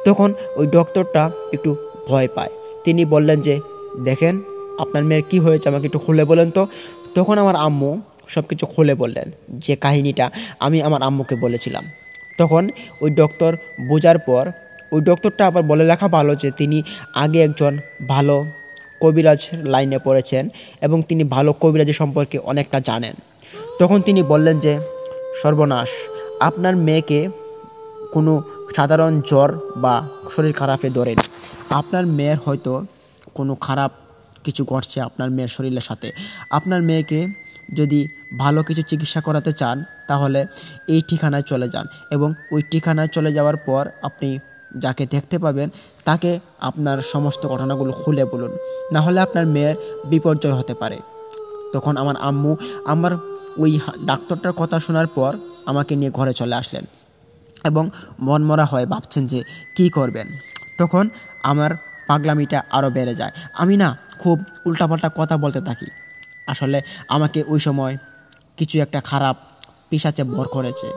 তখন ওই ডক্টরটা একটু ভয় পায়, তিনি বললেন যে দেখেন আপনার মেয়ের কী হয়েছে, আমাকে একটু খুলে বলেন তো। তখন আমার আম্মু সব কিছু খুলে বললেন, যে কাহিনীটা আমি আমার আম্মুকে বলেছিলাম। তখন ওই ডক্টর বোঝার পর, ওই ডক্টরটা আবার বলে রাখা ভালো যে তিনি আগে একজন ভালো কবিরাজ লাইনে পড়েছেন এবং তিনি ভালো কবিরাজি সম্পর্কে অনেকটা জানেন। তখন তিনি বললেন যে সর্বনাশ, আপনার মেয়েকে কোনো সাধারণ জ্বর বা শরীর খারাপে ধরেনি, আপনার মেয়ের হয়তো কোনো খারাপ কিছু ঘটছে আপনার মেয়ের শরীরের সাথে। আপনার মেয়েকে যদি ভালো কিছু চিকিৎসা করাতে চান তাহলে এই ঠিকানায় চলে যান, এবং ওই ঠিকানায় চলে যাওয়ার পর আপনি যাকে দেখতে পাবেন তাকে আপনার সমস্ত ঘটনাগুলো খুলে বলুন, না হলে আপনার মেয়ের বিপর্যয় হতে পারে। তখন আমার আম্মু আমার ওই ডাক্তারটার কথা শোনার পর আমাকে নিয়ে ঘরে চলে আসলেন এবং মনমরা হয়ে ভাবছেন যে কী করবেন। তখন আমার পাগলামিটা আরও বেড়ে যায়, আমি না খুব উল্টাপাল্টা কথা বলতে থাকি। আসলে আমাকে ওই সময় কিছু একটা খারাপ পিশাচে ভর করেছে,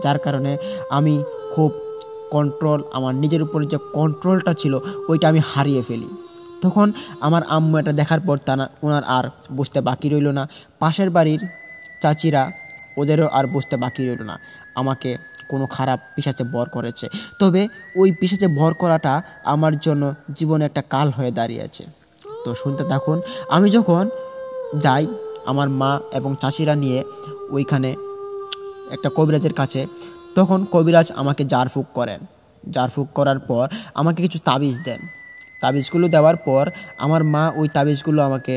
যার কারণে আমি খুব আমার নিজের উপরে যে কন্ট্রোলটা ছিল ওইটা আমি হারিয়ে ফেলি। তখন আমার আম্মু এটা দেখার পর ওনার আর বুঝতে বাকি রইল না, পাশের বাড়ির চাচিরা ওদেরও আর বুঝতে বাকি রইল না আমাকে কোনো খারাপ পিশাচে ভর করেছে। তবে ওই পিশাচে ভর করাটা আমার জন্য জীবনে একটা কাল হয়ে দাঁড়িয়েছে। তো শুনতে থাকুন। আমি যখন যাই আমার মা এবং চাচিরা নিয়ে ওইখানে একটা কবিরাজের কাছে, তখন কবিরাজ আমাকে ঝাড়ফুঁক করেন। ঝাড়ফুঁক করার পর আমাকে কিছু তাবিজ দেন। তাবিজগুলো দেওয়ার পর আমার মা ওই তাবিজগুলো আমাকে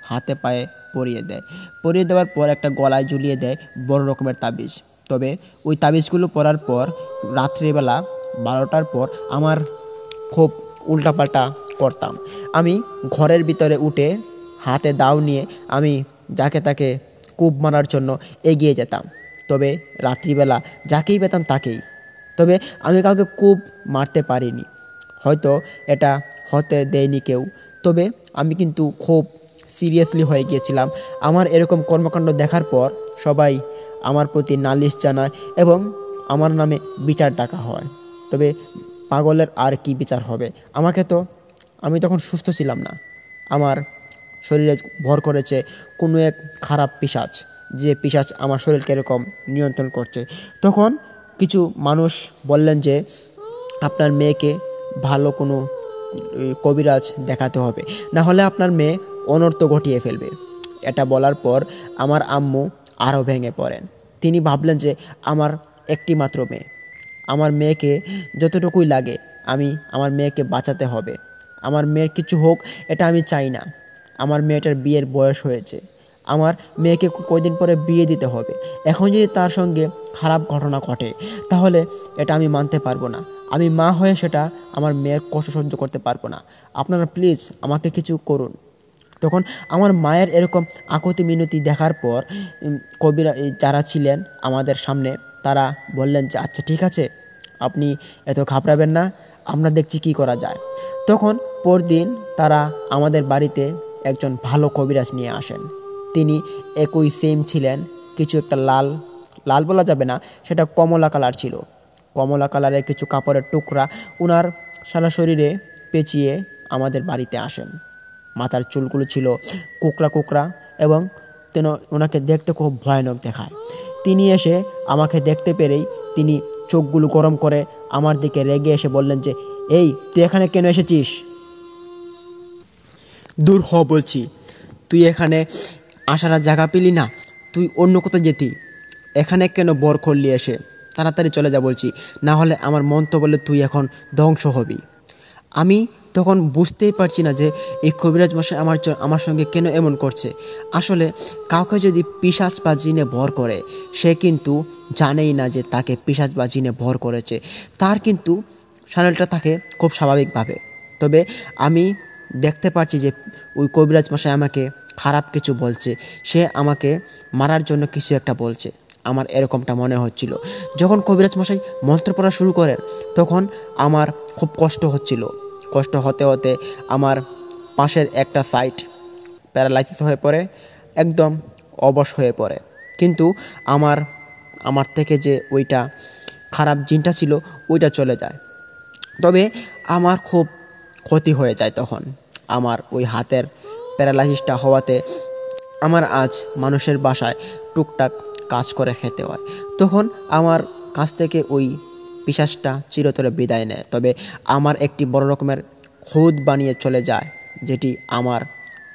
হাতে পায়ে পরিয়ে দেয়। পরিয়ে দেওয়ার পর একটা গলায় ঝুলিয়ে দেয় বড় রকমের তাবিজ। তবে ওই তাবিজগুলো পরার পর রাত্রিবেলা 12টার পর আমার খুব উল্টাপাল্টা করতাম। আমি ঘরের ভিতরে উঠে হাতে দাও নিয়ে আমি যাকে তাকে কূপ মারার জন্য এগিয়ে যেতাম। তবে রাত্রিবেলা যাকেই পেতাম তাকেই। তবে আমি কাউকে কূপ মারতে পারিনি, হয়তো এটা হতে দেয়নি কেউ। তবে আমি কিন্তু খুব সিরিয়াসলি হয়ে গিয়েছিলাম। আমার এরকম কর্মকাণ্ড দেখার পর সবাই আমার প্রতি নালিশ জানায় এবং আমার নামে বিচার ডাকা হয়। তবে পাগলের আর কি বিচার হবে, আমি তখন সুস্থ ছিলাম না, আমার শরীরে ভর করেছে কোনো এক খারাপ পিশাচ, যে পিশাচ আমার শরীরকে এরকম নিয়ন্ত্রণ করছে। তখন কিছু মানুষ বললেন যে আপনার মেয়েকে ভালো কোনো কবিরাজ দেখাতে হবে, না হলে আপনার মেয়ে অনর্থ ঘটিয়ে ফেলবে। এটা বলার পর আমার আম্মু আরও ভেঙে পড়েন। তিনি ভাবলেন যে আমার একটি মাত্র মেয়ে, আমার মেয়েকে যতটুকুই লাগে আমার মেয়েকে বাঁচাতে হবে। আমার মেয়ের কিছু হোক এটা আমি চাই না। আমার মেয়েটার বিয়ের বয়স হয়েছে, আমার মেয়েকে কয়দিন পরে বিয়ে দিতে হবে। এখন যদি তার সঙ্গে খারাপ ঘটনা ঘটে তাহলে এটা আমি মানতে পারবো না। আমি মা হয়ে সেটা আমার মেয়ের কষ্ট সহ্য করতে পারবো না। আপনারা প্লিজ আমাকে কিছু করুন। তখন আমার মায়ের এরকম আকুতি মিনতি দেখার পর কবিরা যারা ছিলেন আমাদের সামনে তারা বললেন যে আচ্ছা ঠিক আছে, আপনি এত ঘাবড়াবেন না, আমরা দেখছি কি করা যায়। তখন পরদিন তারা আমাদের বাড়িতে একজন ভালো কবিরাজ নিয়ে আসেন। তিনি একই সেম ছিলেন, কিছু একটা লাল লাল বলা যাবে না, সেটা কমলা কালার ছিল, কমলা কালারের কিছু কাপড়ের টুকরা ওনার সারা শরীরে পেঁচিয়ে আমাদের বাড়িতে আসেন। মাথার চুলগুলো ছিল কোঁকড়া কোঁকড়া এবং ওনাকে দেখতে খুব ভয়ানক দেখায়। তিনি এসে আমাকে দেখতে পেরেই তিনি চোখগুলো গরম করে আমার দিকে রেগে এসে বললেন যে, এই তুই এখানে কেন এসেছিস? দূর হ বলছি, তুই এখানে আসার আর জায়গা পেলি না, তুই অন্য কোথাও যেতি, এখানে কেন বর করলি এসে? তাড়াতাড়ি চলে যা বলছি, না হলে আমার মন তো বলে তুই এখন ধ্বংস হবি। আমি তখন বুঝতেই পারছি না যে এই কবিরাজ মশাই আমার সঙ্গে কেন এমন করছে। আসলে কাউকে যদি পিশাচ বা জিনে ভর করে, সে কিন্তু জানেই না যে তাকে পিশাচ বা জিনে ভর করেছে, তার কিন্তু শরীরটা থাকে খুব স্বাভাবিকভাবে। তবে আমি দেখতে পাচ্ছি যে ওই কবিরাজ মশাই আমাকে খারাপ কিছু বলছে, সে আমাকে মারার জন্য কিছু একটা বলছে, আমার এরকমটা মনে হচ্ছিল। যখন কবিরাজ মশাই মন্ত্র পড়া শুরু করেন তখন আমার খুব কষ্ট হচ্ছিল। কষ্ট হতে হতে আমার পাশের একটা সাইড প্যারালাইসিস হয়ে পড়ে, একদম অবশ হয়ে পড়ে। কিন্তু আমার থেকে যে ওইটা খারাপ জিনটা ছিল ওইটা চলে যায়। তবে আমার খুব ক্ষতি হয়ে যায় তখন। আমার ওই হাতের প্যারালাইসিসটা হওয়াতে আমার আজ মানুষের বাসায় টুকটাক কাজ করে খেতে হয়। তখন আমার কাছ থেকে ওই পিশাচটা চিরতরে বিদায় নেয়। তবে আমার একটি বড় রকমের খুদ বানিয়ে চলে যায়, যেটি আমার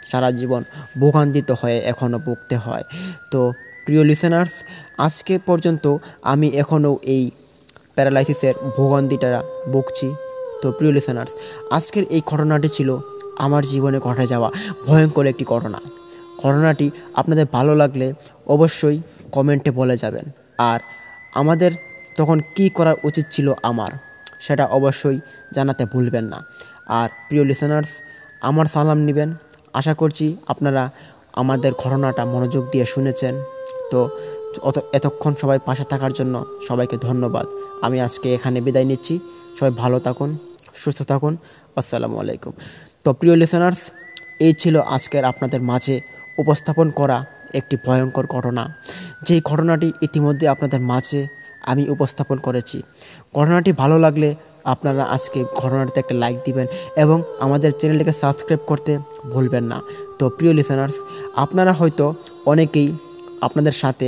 সারা জীবন ভোগান্তিত হয়ে এখনও ভুগতে হয়। তো প্রিয় লিসেনার্স, আজকে পর্যন্ত আমি এখনও এই প্যারালাইসিসের ভোগান্তিটা ভুগছি। তো প্রিয় লিসেনার্স, আজকের এই ঘটনাটি ছিল আমার জীবনে ঘটে যাওয়া ভয়ঙ্কর একটি ঘটনা। ঘটনাটি আপনাদের ভালো লাগলে অবশ্যই কমেন্টে বলে যাবেন। আর আমাদের তখন কি করা উচিত ছিল সেটা অবশ্যই জানাতে ভুলবেন না। আর প্রিয় লিসেনার্স, আমার সালাম নেবেন। আশা করছি আপনারা আমাদের ঘটনাটা মনোযোগ দিয়ে শুনেছেন। তো এতক্ষণ সবাই পাশে থাকার জন্য সবাইকে ধন্যবাদ। আমি আজকে এখানে বিদায় নিচ্ছি। সবাই ভালো থাকুন, সুস্থ থাকুন। আসসালামু আলাইকুম। তো প্রিয় লিসেনার্স, এই ছিল আজকের আপনাদের মাঝে উপস্থাপন করা একটি ভয়ঙ্কর ঘটনা, যেই ঘটনাটি ইতিমধ্যে আপনাদের মাঝে আমি উপস্থাপন করেছি। ঘটনাটি ভালো লাগলে আপনারা আজকে ঘটনাটিতে একটা লাইক দিবেন এবং আমাদের চ্যানেলটিকে সাবস্ক্রাইব করতে ভুলবেন না। তো প্রিয় লিসেনার্স, আপনারা হয়তো অনেকেই আপনাদের সাথে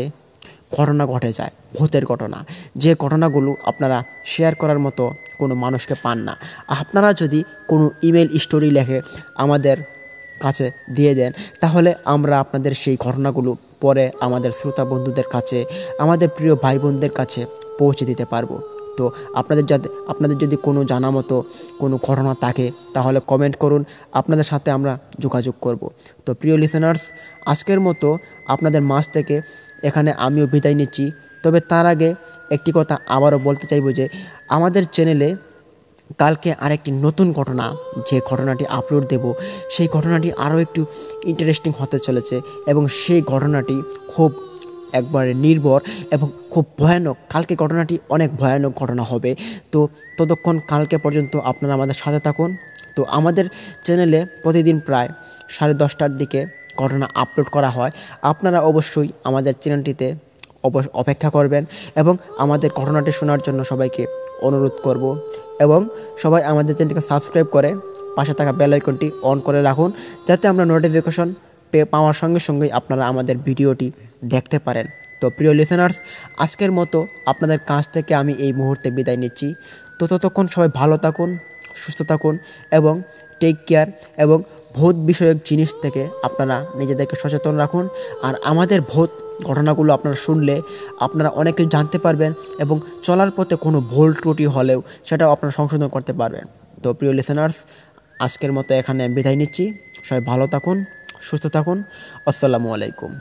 ঘটনা ঘটে যায়, ভূতের ঘটনা, যে ঘটনাগুলো আপনারা শেয়ার করার মতো কোনো মানুষকে পান না। আপনারা যদি কোনো ইমেল স্টোরি লেখে আমাদের কাছে দিয়ে দেন, তাহলে আমরা আপনাদের সেই ঘটনাগুলো পরে আমাদের শ্রোতা বন্ধুদের কাছে, আমাদের প্রিয় ভাই বোনদের কাছে পৌঁছে দিতে পারবো। তো আপনাদের যদি কোনো জানা মতো কোনো ঘটনা থাকে তাহলে কমেন্ট করুন, আপনাদের সাথে আমরা যোগাযোগ করব। তো প্রিয় লিসেনার্স, আজকের মতো আপনাদের মাঝ থেকে এখানে আমিও বিদায় নিচ্ছি। তবে তার আগে একটি কথা আবারও বলতে চাইব যে আমাদের চ্যানেলে কালকে আরেকটি নতুন ঘটনা, যে ঘটনাটি আপলোড দেব, সেই ঘটনাটি আরও একটু ইন্টারেস্টিং হতে চলেছে এবং সেই ঘটনাটি খুব একবারে নির্ভর এবং খুব ভয়ানক। কালকে ঘটনাটি অনেক ভয়ানক ঘটনা হবে। তো ততক্ষণ কালকে পর্যন্ত আপনারা আমাদের সাথে থাকুন। তো আমাদের চ্যানেলে প্রতিদিন প্রায় 10:30টার দিকে ঘটনা আপলোড করা হয়। আপনারা অবশ্যই আমাদের চ্যানেলটিতে অপেক্ষা করবেন এবং আমাদের ঘটনাটি শোনার জন্য সবাইকে অনুরোধ করব। এবং সবাই আমাদের চ্যানেলটিকে সাবস্ক্রাইব করে পাশে থাকা বেল আইকনটি অন করে রাখুন, যাতে আমরা নোটিফিকেশন পাওয়ার সঙ্গে সঙ্গেই আপনারা আমাদের ভিডিওটি দেখতে পারেন। তো প্রিয় লিসেনার্স, আজকের মতো আপনাদের কাছ থেকে আমি এই মুহূর্তে বিদায় নিচ্ছি। তো ততক্ষণ সবাই ভালো থাকুন, সুস্থ থাকুন এবং টেক কেয়ার। এবং ভূত বিষয়ক জিনিস থেকে আপনারা নিজেদেরকে সচেতন রাখুন। আর আমাদের ভূত ঘটনাগুলো আপনারা শুনলে আপনারা অনেক কিছু জানতে পারবেন এবং চলার পথে কোনো ভুল ত্রুটি হলেও সেটাও আপনারা সংশোধন করতে পারবেন। তো প্রিয় লিসেনার্স, আজকের মতো এখানে বিদায় নিচ্ছি। সবাই ভালো থাকুন, সুস্থ থাকুন। আসসালামু আলাইকুম।